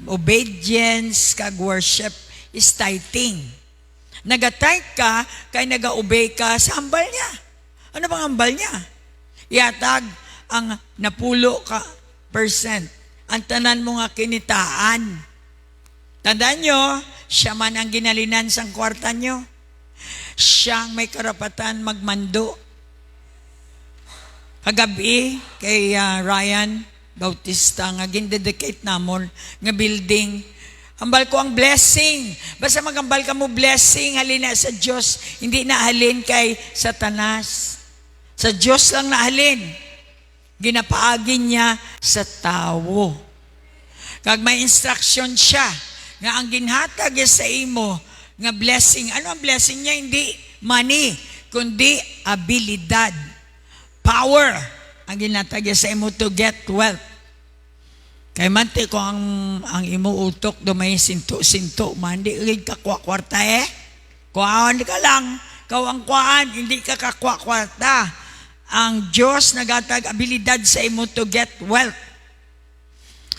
obedience kag worship is tithing. Naga-tithe ka kay naga-obey ka sa hambal niya. Ano bang hambal niya? Iatag ang napulo ka percent. Ang tanan mo nga kinitaan. Tandaan nyo, siya man ang ginalinan sang kwarta nyo. Siyang may karapatan magmando. Kagabi kay Ryan Bautista nga gindedicate namon nga building. Hambal ko ang blessing. Basta magambal ka mo blessing, halin na sa Diyos. Hindi na halin kay Satanas. Sa Diyos lang na halin. Ginapaagin niya sa tao. Kag may instruction siya nga ang ginhatag sa imo nga blessing. Ano ang blessing niya? Hindi money, kundi abilidad. Power ang ginhatag sa imo to get wealth. Kay mante ko ang imo utok do may sinto man di ka kwarta kuhaan ka lang kaw ang kuhaan hindi ka kwarta. Ang Diyos nagatag abilidad sa imo to get wealth.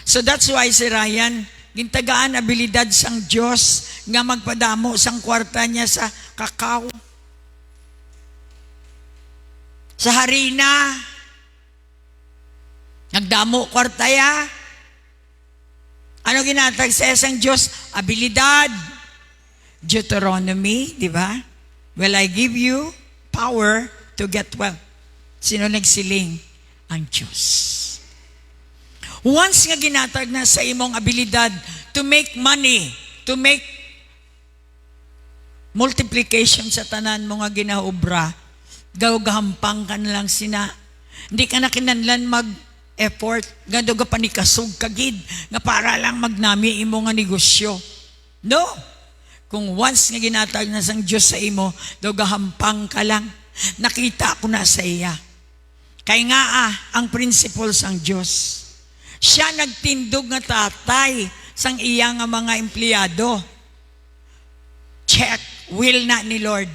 So that's why si Ryan gintagaan abilidad sang Diyos nga magpadamo sang kwarta niya sa kakao, sa harina. Nagdamo kwarta ya. Ano ginatag sa isang Diyos? Abilidad. Deuteronomy, di ba? Will I give you power to get wealth? Sino nagsiling? Ang Diyos. Once nga ginatag na sa imong abilidad to make money, to make multiplication sa tanan mo nga ginaobra, gahampang ka na lang sina. Hindi ka na kinanlan effort, gando ka panikasog kagid, nga para lang magnami imo nga negosyo. No. Kung once nga ginatag na sang Diyos sa imo, daw gahampang ka lang. Nakita ko na sa iya. Kay nga ang principle sang Diyos. Siya nagtindog nga tatay sang iya nga mga empleyado. Check, will na ni Lord.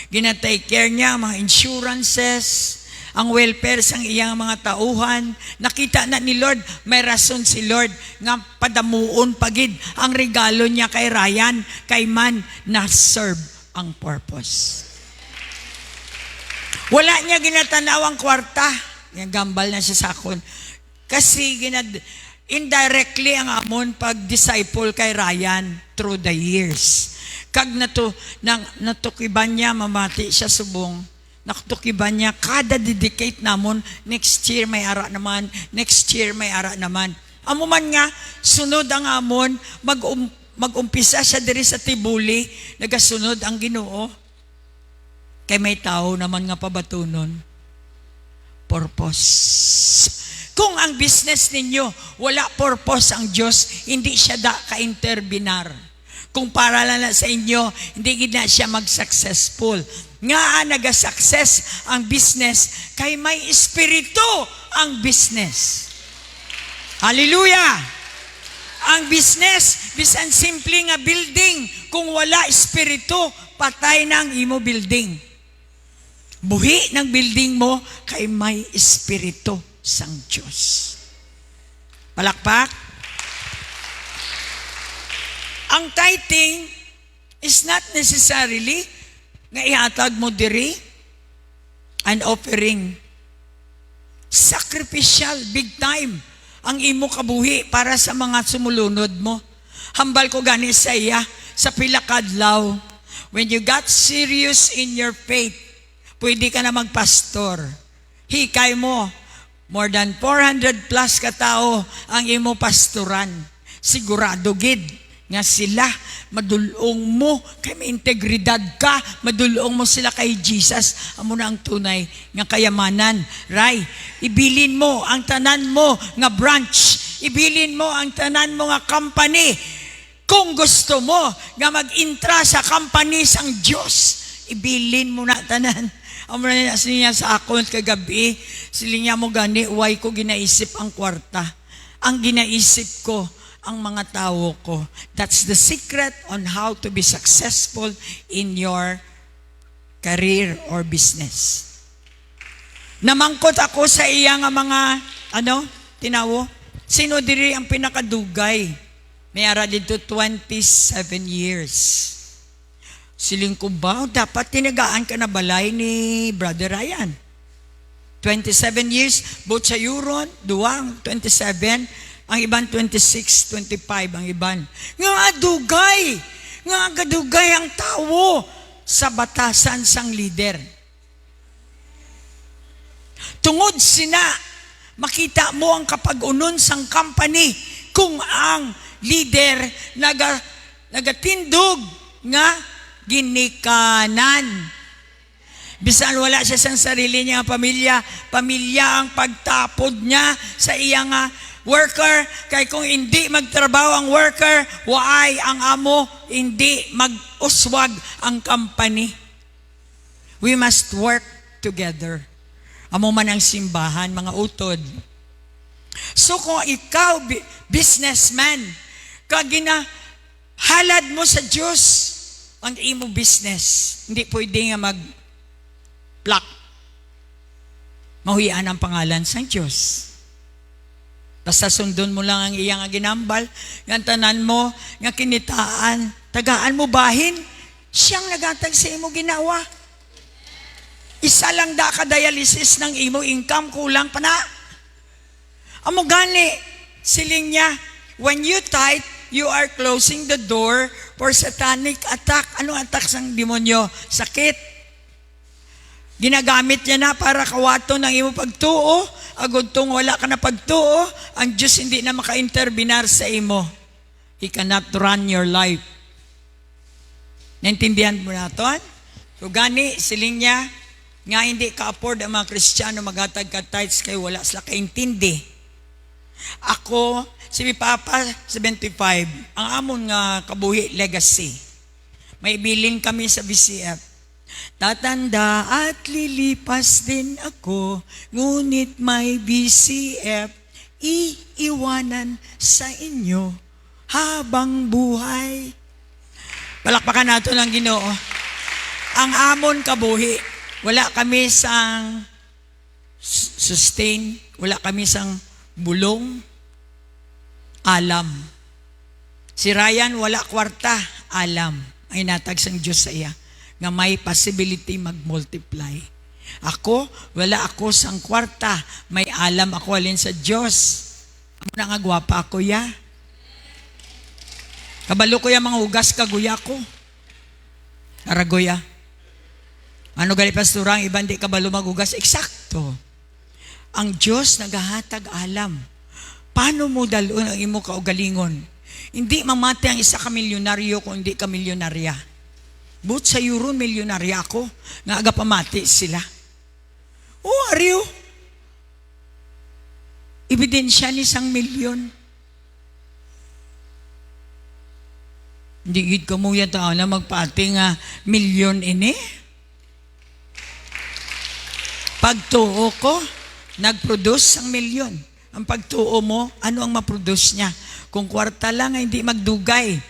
Ginatake care niya mga insurances, ang welfare sang iyang mga tauhan. Nakita na ni Lord, may rason si Lord nga padamuon pagid ang regalo niya kay Ryan, kay man na serve ang purpose. Wala niya ginatanaw ang kwarta. Yung gambal na siya sakon. Kasi indirectly ang amon pag-disciple kay Ryan through the years. Kag natukiban niya, mamati siya subong. Naktukiban niya, kada dedicate namon, next year may ara naman, next year may ara naman. Amo man nga, sunod ang amon, mag-umpisa siya diri sa Tibuli, nagasunod ang Ginoo. Kay may tao naman nga pabatunon. Purpose. Kung ang business ninyo, wala purpose ang Diyos, hindi siya ka-interbinar. Kung para lang na sa inyo, hindi na siya mag-successful. Nga naga-success ang business, kay may espiritu ang business. Hallelujah! Ang business, bisan simple nga building, kung wala espiritu, patay na ang imo building. Buhi ng building mo, kay may espiritu sang Diyos. Palakpak? Ang tithing is not necessarily nga ihatag mo diri an offering. Sacrificial, big time ang imo kabuhi para sa mga sumulunod mo. Hambal ko gani sa iya sa pila kadlaw. When you got serious in your faith, pwede ka na magpastor. Hikay mo, more than 400 plus katao ang imo pastoran. Sigurado gid nga sila madulong mo kay may integridad ka, madulong mo sila kay Jesus. Amo na ang tunay nga kayamanan. Ray, ibilin mo ang tanan mo nga branch, ibilin mo ang tanan mo nga company. Kung gusto mo nga mag-intra sa company sang Diyos, ibilin mo na tanan. Amo na niya sa akon kagabi, silinya mo gani, why ko ginaisip ang kwarta. Ang ginaisip ko, ang mga tao ko. That's the secret on how to be successful in your career or business. Namangkot ako sa iya nga mga, tinawo? Sino diri ang pinakadugay? Mayara dito 27 years. Siling ko ba, dapat tinagaan ka na balay ni Brother Ryan. 27 years, both sa Euron, duwang 27, ang iban 26, 25 ang iban. Nga gadugay ang tao sa batasan sang leader. Tungod sina, makita mo ang kapag-unon sang company kung ang leader nagatindog nga ginikanan. Bisan wala siya sa sarili niya pamilya ang pagtapod niya sa iyang worker, kay kung hindi magtrabaho ang worker, waay ang amo, hindi mag-uswag ang company. We must work together. Amo man ang simbahan, mga utod. So kung ikaw, businessman, halad mo sa Diyos ang imo business, hindi pwede nga mag-plak. Mahuyan ang pangalan sa Diyos. Basta sundon mo lang ang iyang ginambal, nga tanan mo, nga kinitaan, tagaan mo bahin, siyang nagatag sa imo ginawa. Isa lang da ka dialysis ng imo income, kulang pa na. Amo gani, siling niya, when you tithe, you are closing the door for satanic attack. Anong attack sang demonyo? Sakit. Ginagamit niya na para kawato ng imo pagtuo. Agod tong wala ka na pagtuo, ang Diyos hindi na maka-interbinar sa imo. He cannot run your life. Naintindihan mo na ito? So gani, siling niya, nga hindi ka-afford ang mga Kristiyano maghatag ka tithes kay wala sila kaintindi. Ako, si Papa, 75, ang amon nga kabuhi legacy. May bilin kami sa BCF. Tatanda at lilipas din ako, ngunit may BCF, iiwanan sa inyo habang buhay. Palakpakan nato ng Ginoo. Ang amon kabuhi, wala kami sang sustain, wala kami sang bulong, alam. Si Ryan, wala kwarta, alam. Ay natag sang Diyos sa iya nga may possibility mag-multiply. Ako, wala ako sang kwarta, may alam ako alin sa Diyos. Amo na nga gwapa ako ya. Kabalo ko ya mga hugas kaguya ko. Aragoya. Ano gali pastorang iban di kabalo maghugas? Eksakto. Ang Diyos nagahatag alam. Paano mo dalon ang imo kaugalingon? Hindi mamati ang isa ka milyonaryo kung hindi ka milyonarya. But sa Euron, milyonarya ako. Nga aga pamati sila. Ariyo. Ebidensya ni sang milyon. Hindi gid ka mo yan tao na magpati nga milyon ini. Pagtuo ko, nag-produce ang milyon. Ang pagtuo mo, ano ang ma-produce niya? Kung kwarta lang ay hindi magdugay,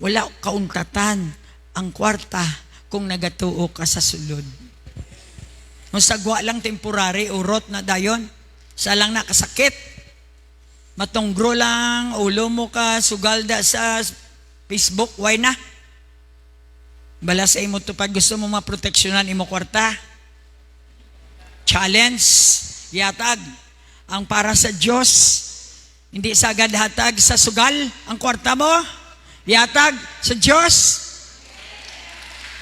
wala kauntatan ang kwarta kung nagatuo ka sa sulod. Kung sagwa lang temporary, urot na dayon, sa lang nakasakit, matunggro lang, ulo mo ka, sugalda sa Facebook, why na? Bala sa imo to pag gusto mo maproteksyonan imo kwarta. Challenge, yatag, ang para sa Diyos, hindi sagad hatag sa sugal, ang kwarta mo, yatag sa Diyos.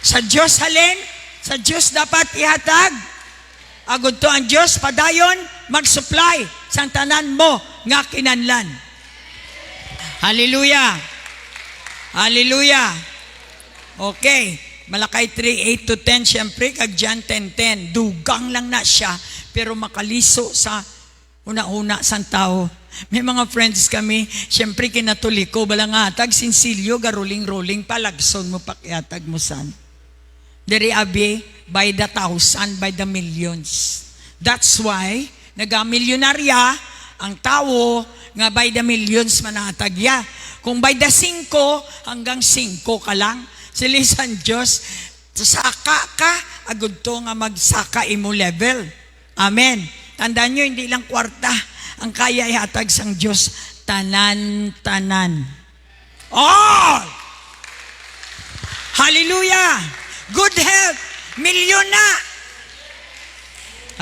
Sa Diyos halin, sa Diyos dapat ihatag. Agud to ang Diyos, padayon, mag-supply sang tanan mo nga kinanlan. Hallelujah. Hallelujah. Okay. Malakay 3:8 to 10, syempre, kag John 10:10. Dugang lang na siya, pero makaliso sa una-una sang tao. May mga friends kami, syempre kinatuli ko, balangatag, sinsilyo, garuling-ruling, palagson mo, pakiatag mo san. Diri abi, by the thousand, by the millions. That's why, nagamilyonarya, ang tao, nga by the millions manatagya. Kung by the 5, hanggang 5 ka lang, silisan Diyos, saka ka, agud to nga magsaka imo level. Amen. Tandaan nyo, hindi lang kwarta. Ang kaya ihatag sang Diyos, tanan-tanan. All! Hallelujah! Good health! Milyon na!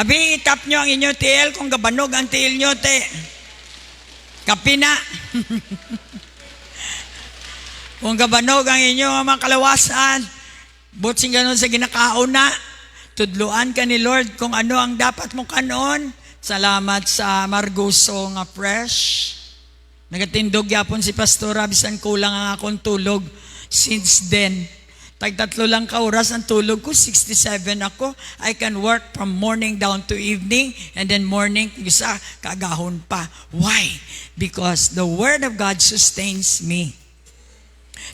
Abi, itap nyo ang inyo tiil, kung gabanog ang tiil nyo, te. Kapi na. Kung gabanog ang inyong mga kalawasan, butsing ganon sa ginakaon na, tudluan ka ni Lord kung ano ang dapat mo kanon. Salamat sa Margoso nga fresh. Nagatindog yapon si Pastora, bisan kulang ang akong tulog. Since then, tag-3 lang ka oras ang tulog ko, 67 ako. I can work from morning down to evening, and then morning, isa, kagahon pa. Why? Because the Word of God sustains me.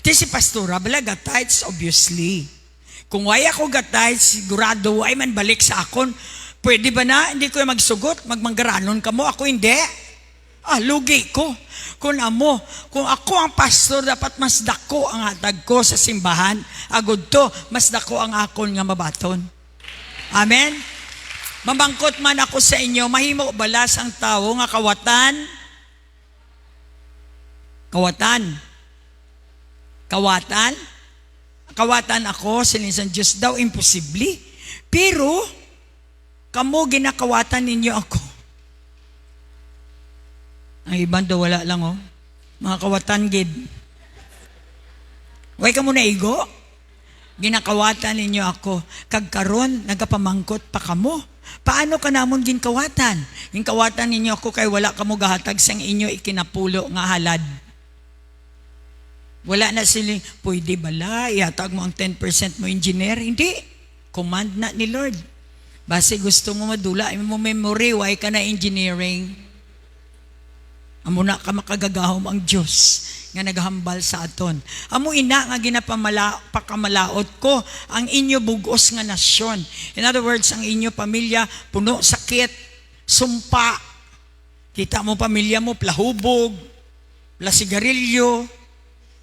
Di si Pastora, bala gatites, obviously. Kung waya ko gatites, sigurado ay man balik sa akon. Pwede ba na? Hindi ko magsugot, magmanggaranon ka mo. Ako hindi. Lugi ko. Kung ako ang pastor, dapat mas dako ang hatag ko sa simbahan. Agud to, mas dako ang akon nga mabaton. Amen? Mamangkot man ako sa inyo, mahimo balas ang tao nga kawatan. Kawatan ako, sinisan Diyos daw, imposible. Pero, kamo ginakawatan ninyo ako. Ang ibang daw wala lang, oh. Mga kawatan, gid. Way ka muna igo. Ginakawatan ninyo ako. Kagkaron, nagapamangkot pa kamo. Paano ka namon ginkawatan? Ginkawatan ninyo ako kay wala kamo gahatag sang inyo ikinapulo nga halad. Wala na siling, pwede bala, ihatag mo ang 10% mo engineer. Hindi. Command na ni Lord. Base gusto mo madula, mo memory, why ka na engineering? Amo na ka makagagahom ang Diyos nga naghambal sa aton. Amo ina nga pakamalaot ko ang inyo bugos nga nasyon. In other words, ang inyo pamilya puno sakit, sumpa. Kita mo pamilya mo, plahubog, plasigarilyo,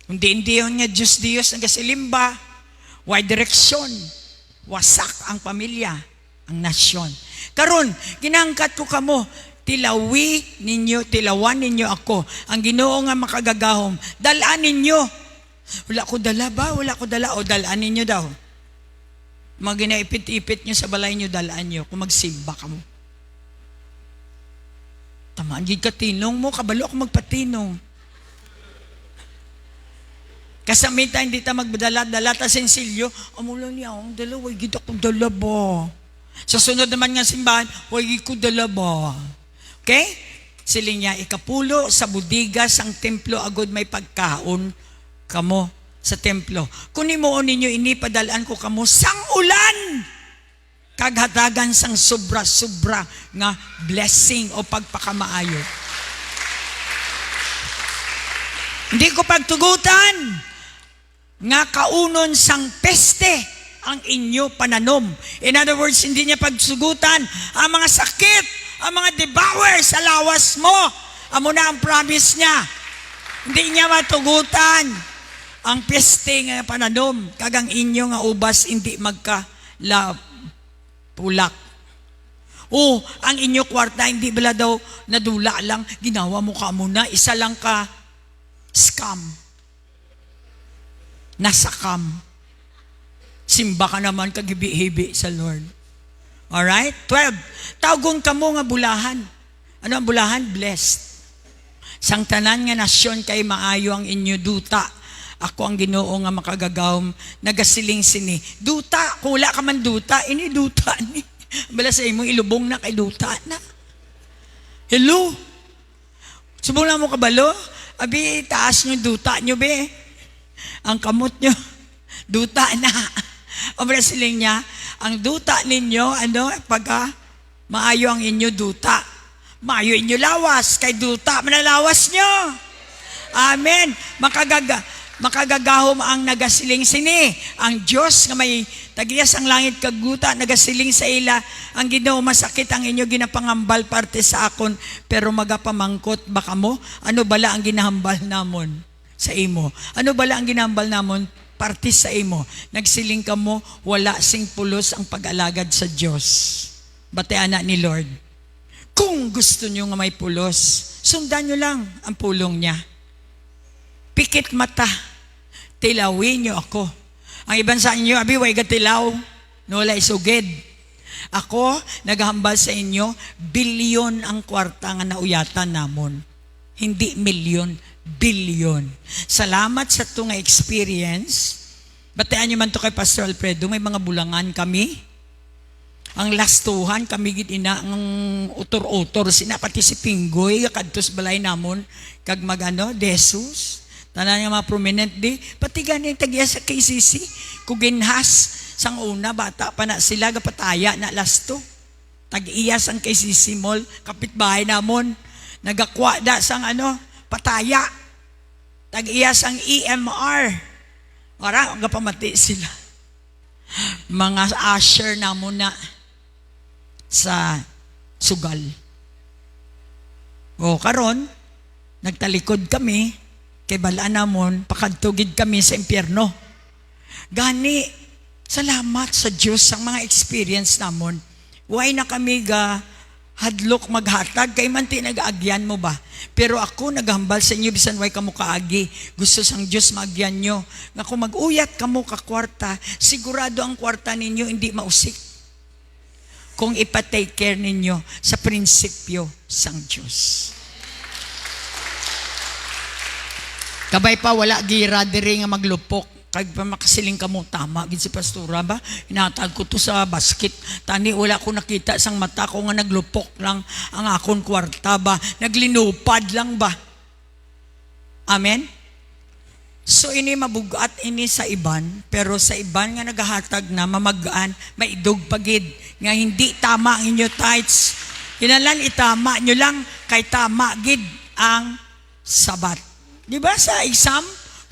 hindi yun nga Diyos ang kasilimba. Why direksyon? Wasak ang pamilya, ang nasyon. Karon, ginangkat ko kamo, tilawan ninyo ako. Ang Ginoo nga makagagahom, dalaan ninyo. Wala ko dala ba? Wala ko dala. O dalaan ninyo daw. Mga ginaipit-ipit nyo sa balay nyo, dalaan nyo. Kung magsimba ka mo. Tamaan, gid ka tinong mo. Kabalo ako magpatinong. Kasamita, hindi ta magdala-dala ta sensilyo. Amula niya, ang dala, way gid akong dala ba? Sa sunod naman nga simbahan, way gid ko dala ba? Okay? Siling niya, ikapulo sa budiga sang templo, agod may pagkaon kamo sa templo. Kunin mo ninyo, inipadalaan ko kamo sang ulan. Kaghatagan sang sobra-sobra nga blessing o pagpakamaayo. Hindi ko pagtugutan nga kaunon sang peste ang inyo pananom. In other words, hindi niya pagsugutan ang mga sakit, ang mga devour sa lawas mo. Amo na ang promise niya. Hindi niya matugutan ang peste nga pananom. Kagang inyo nga ubas hindi magka-pulak. O, ang inyo kwarta, hindi bala daw nadula lang, ginawa mo ka muna, isa lang ka scam. Nasakam. Simba ka naman kagibi-hibi sa Lord. Alright? 12. Tawgon ka mo nga bulahan. Ano ang bulahan? Blessed. Sang tanan nga nasyon kay maayo ang inyo duta. Ako ang Ginoo nga makagagawom, nagasiling sini. Duta, kula ka man duta, ini duta ni. Bala sa imo, ilubong na kay duta na. Hello? Subong na mo kabalo? Abi, taas nyo duta nyo be. Ang kamot nyo, duta na. O Brasiling niya, ang duta ninyo, pagka maayo ang inyo duta. Maayo inyo lawas, kay duta, manalawas nyo. Amen. Makagagahom ang nagasiling sini. Ang Diyos nga may tagiyas ang langit kaguta, nagasiling sa ila. Ang Ginoo masakit ang inyo ginapangambal parte sa akon, pero magapamangkot baka mo, ano bala ang ginahambal namon sa imo? Ano bala ang ginahambal namon parte sa imo? Nagsiling ka mo, wala sing pulos ang pag-alagad sa Diyos. Bateana ni Lord. Kung gusto nyo nga may pulos, sundan nyo lang ang pulong niya. Pikit mata, tilawin nyo ako. Ang iban sa inyo, abi, way gatilaw, wala isugid. Ako, naghahambal sa inyo, bilyon ang kwarta nga nauyatan namon. Hindi milyon, bilyon. Salamat sa ito nga experience. Batean nyo man to kay Pastor Alfredo, may mga bulangan kami. Ang lastuhan, kami gina ang utor-utor, sinapati si Pinggoy, kadtos balay namon, kag Jesus. Tanan nga mga prominent di, pati ganing tagiya sa KCC, kuginhas, sang una, bata pa na sila, gapataya na lasto. Tag-iyas ang KCC Mall, kapitbahay namon, nagakwa da sang pataya. Tag-iyas ang EMR. Ora, gapamati sila. Mga usher namon na sa sugal. O karon, nagtalikod kami, kay balaan namon, pakadtugid kami sa impyerno. Gani, salamat sa Diyos sa mga experience namon. Why na kami hadlok maghatag, kay manti nag-aagyan mo ba? Pero ako naghambal sa inyo, bisan way kamo kaagi. Gusto sang Diyos maagyan nyo. Nga kung mag-uyat kamo ka kwarta, sigurado ang kwarta ninyo hindi mausik. Kung ipatake care ninyo sa prinsipyo sang Diyos. Kabay pa, wala gira diri nga maglupok. Kag pa makasiling ka mo, tama, gid si pastora ba? Inatag ko to sa basket. Tani, wala ko nakita sang mata ko nga naglupok lang ang akon kwarta ba? Naglinupad lang ba? Amen? So, ini mabugat ini sa iban, pero sa iban nga nagahatag na mamagaan, maidog pagid, nga hindi tama ang inyo tithes. Kinalan itama nyo lang, kay tama gid ang sabat. Di ba sa exam,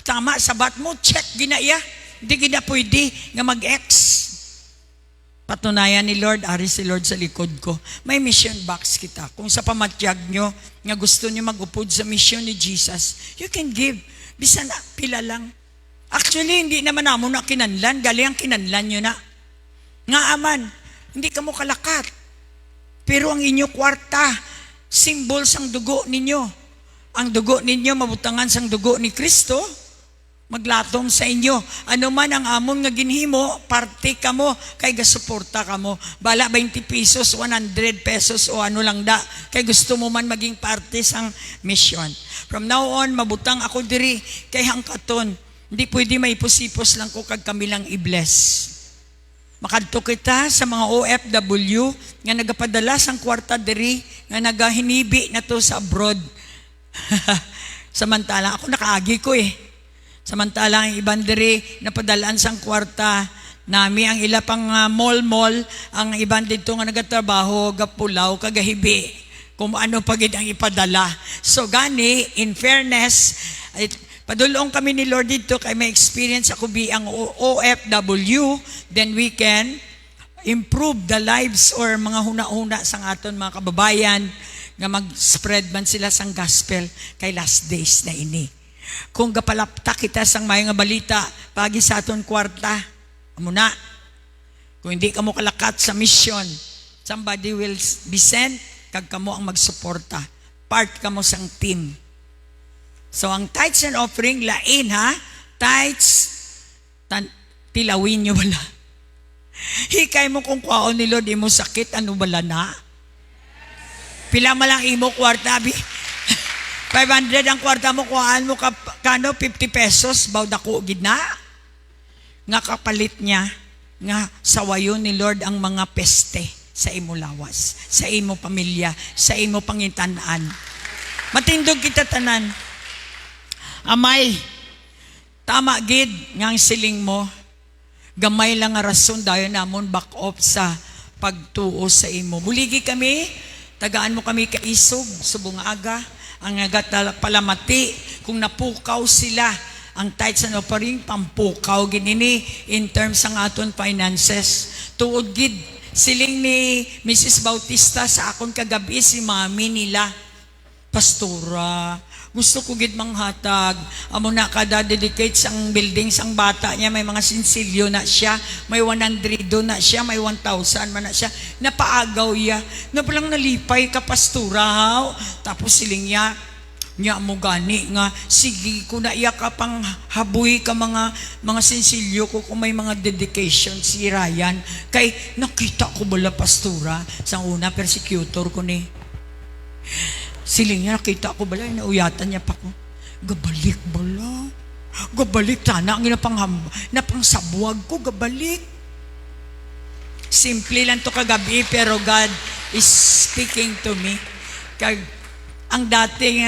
tama sabat mo, check ginaya. Hindi gina pwede nga mag-X. Patunayan ni Lord, ari si Lord sa likod ko. May mission box kita. Kung sa pamatyag nyo, nga gusto nyo mag-upod sa mission ni Jesus, you can give. Bisa na, pila lang. Actually, hindi naman namo na kinanlan. Galing ang kinanlan nyo na. Nga aman, hindi ka mo kalakat. Pero ang inyo kwarta, symbol sang dugo ninyo. Ang dugo ninyo, mabutangan sang dugo ni Kristo, maglatong sa inyo. Ano man ang amon nga ginhimo, parte ka mo, kay gasuporta ka mo. Bala 20 pesos, 100 pesos, o ano lang da, kay gusto mo man maging parte sang mission. From now on, mabutang ako diri, kay hangkaton, hindi pwede maipos-ipos lang ko kag kami lang i-bless. Makadto kita sa mga OFW, nga nagapadala sang kwarta diri, nga nagahinibi na to sa abroad. Samantala, ako nakaagi ko Samantala, ang ibang diri, napadalaan sang kwarta, nami ang ila pang mall-mall, ang ibang dito nga nagatrabaho, gapulaw, kagahibi, kung ano pagid ang ipadala. So gani, in fairness, padulong kami ni Lord dito, kay may experience ako ang OFW, then we can improve the lives or mga huna-huna sang aton mga kababayan, nga mag-spread man sila sang gospel kay last days na ini. Kung gapalapta kita sang mayo nga balita pagi sa aton kwarta, amo na. Kung hindi ka mo kalakat sa mission, somebody will be sent, kag kamo ang magsuporta. Part kamo sang team. So ang tithes and offering, lain ha, tithes, tilawin nyo wala. Hikay mo kung kwaon ni Lord, imo sakit, ano bala na? Pila malang imo kwarta, 500 ang kwarta mo, kuhaan mo kano 50 pesos, bawda ko gid na. Nga kapalit niya, nga sawayon ni Lord ang mga peste sa imo lawas, sa imo pamilya, sa imo pangintanan. Matindog kita tanan. Amay, tama gid nga ang siling mo. Gamay lang nga rason dayon namon back up sa pagtuo sa imo. Buligi kami, tagaan mo kami kaisog, subong aga, ang agat palamati, kung napukaw sila, ang tithes and offering, pampukaw ginini in terms ng aton finances. Tuod gid, siling ni Mrs. Bautista sa akon kagabi, si mami nila, Pastora, gusto ko gid manghatag. Amo na kada dedicate sang building sang bata niya, may mga sinsilyo na siya, may 100 na siya, may 1,000 man na siya. Napaagaw ya. Na palang nalipay ka pastura haw. Tapos siling niya mo gani nga sige ko na iya ka pang habuy ka mga sinsilyo ko kung may mga dedication si Ryan kay nakita ko bala pastura sang una persecutor ko ni. Siling niya, nakita ko bala, inauyatan niya pa ko. Gabalik bala. Gabalik, sana ang napangsabuag ko, gabalik. Simple lang to kagabi, pero God is speaking to me. Ang dating,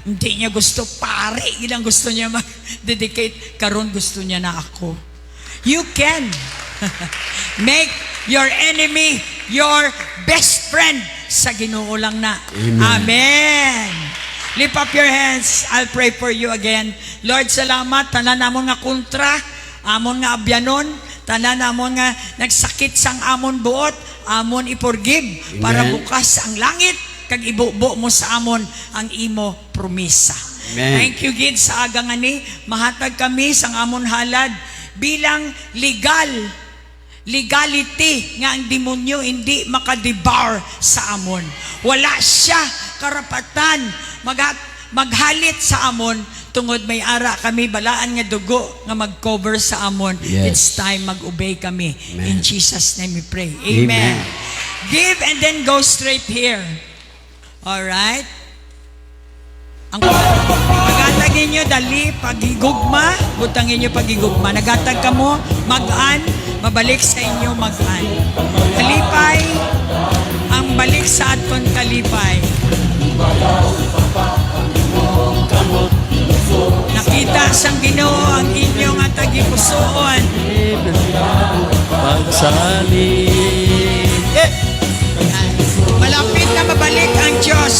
hindi niya gusto, pare, ilang gusto niya mag-dedicate, karon gusto niya na ako. You can make your enemy your best friend sa Ginoo lang na. Amen. Amen. Lift up your hands. I'll pray for you again. Lord, salamat. Tanan namon nga kontra, amon nga abyanon, tanan namon nga nagsakit sang amon buot, amon i-forgive para Amen. bukas ang langit kag ibubo mo sa amon ang imo promisa. Amen. Thank you, Gid, sa aga nga ni mahatag kami sang amon halad bilang legality nga ang demonyo hindi makadebar sa amon. Wala siya karapatan maghalit sa amon tungod may ara kami balaan nga dugo nga mag-cover sa amon. Yes. It's time mag-obey kami. Amen. In Jesus' name we pray. Amen. Amen. Give and then go straight here. Alright? Ang pagatagin nyo, dali, pagigugma, butangin nyo pagigugma. Nagatag ka mo, mag-an, mabalik sa inyo, mag-an. Kalipay, ang balik sa aton kalipay. Nakita sang Ginoo ang inyong atagipusoon. Pagsalin. Malapit na mabalik ang Diyos.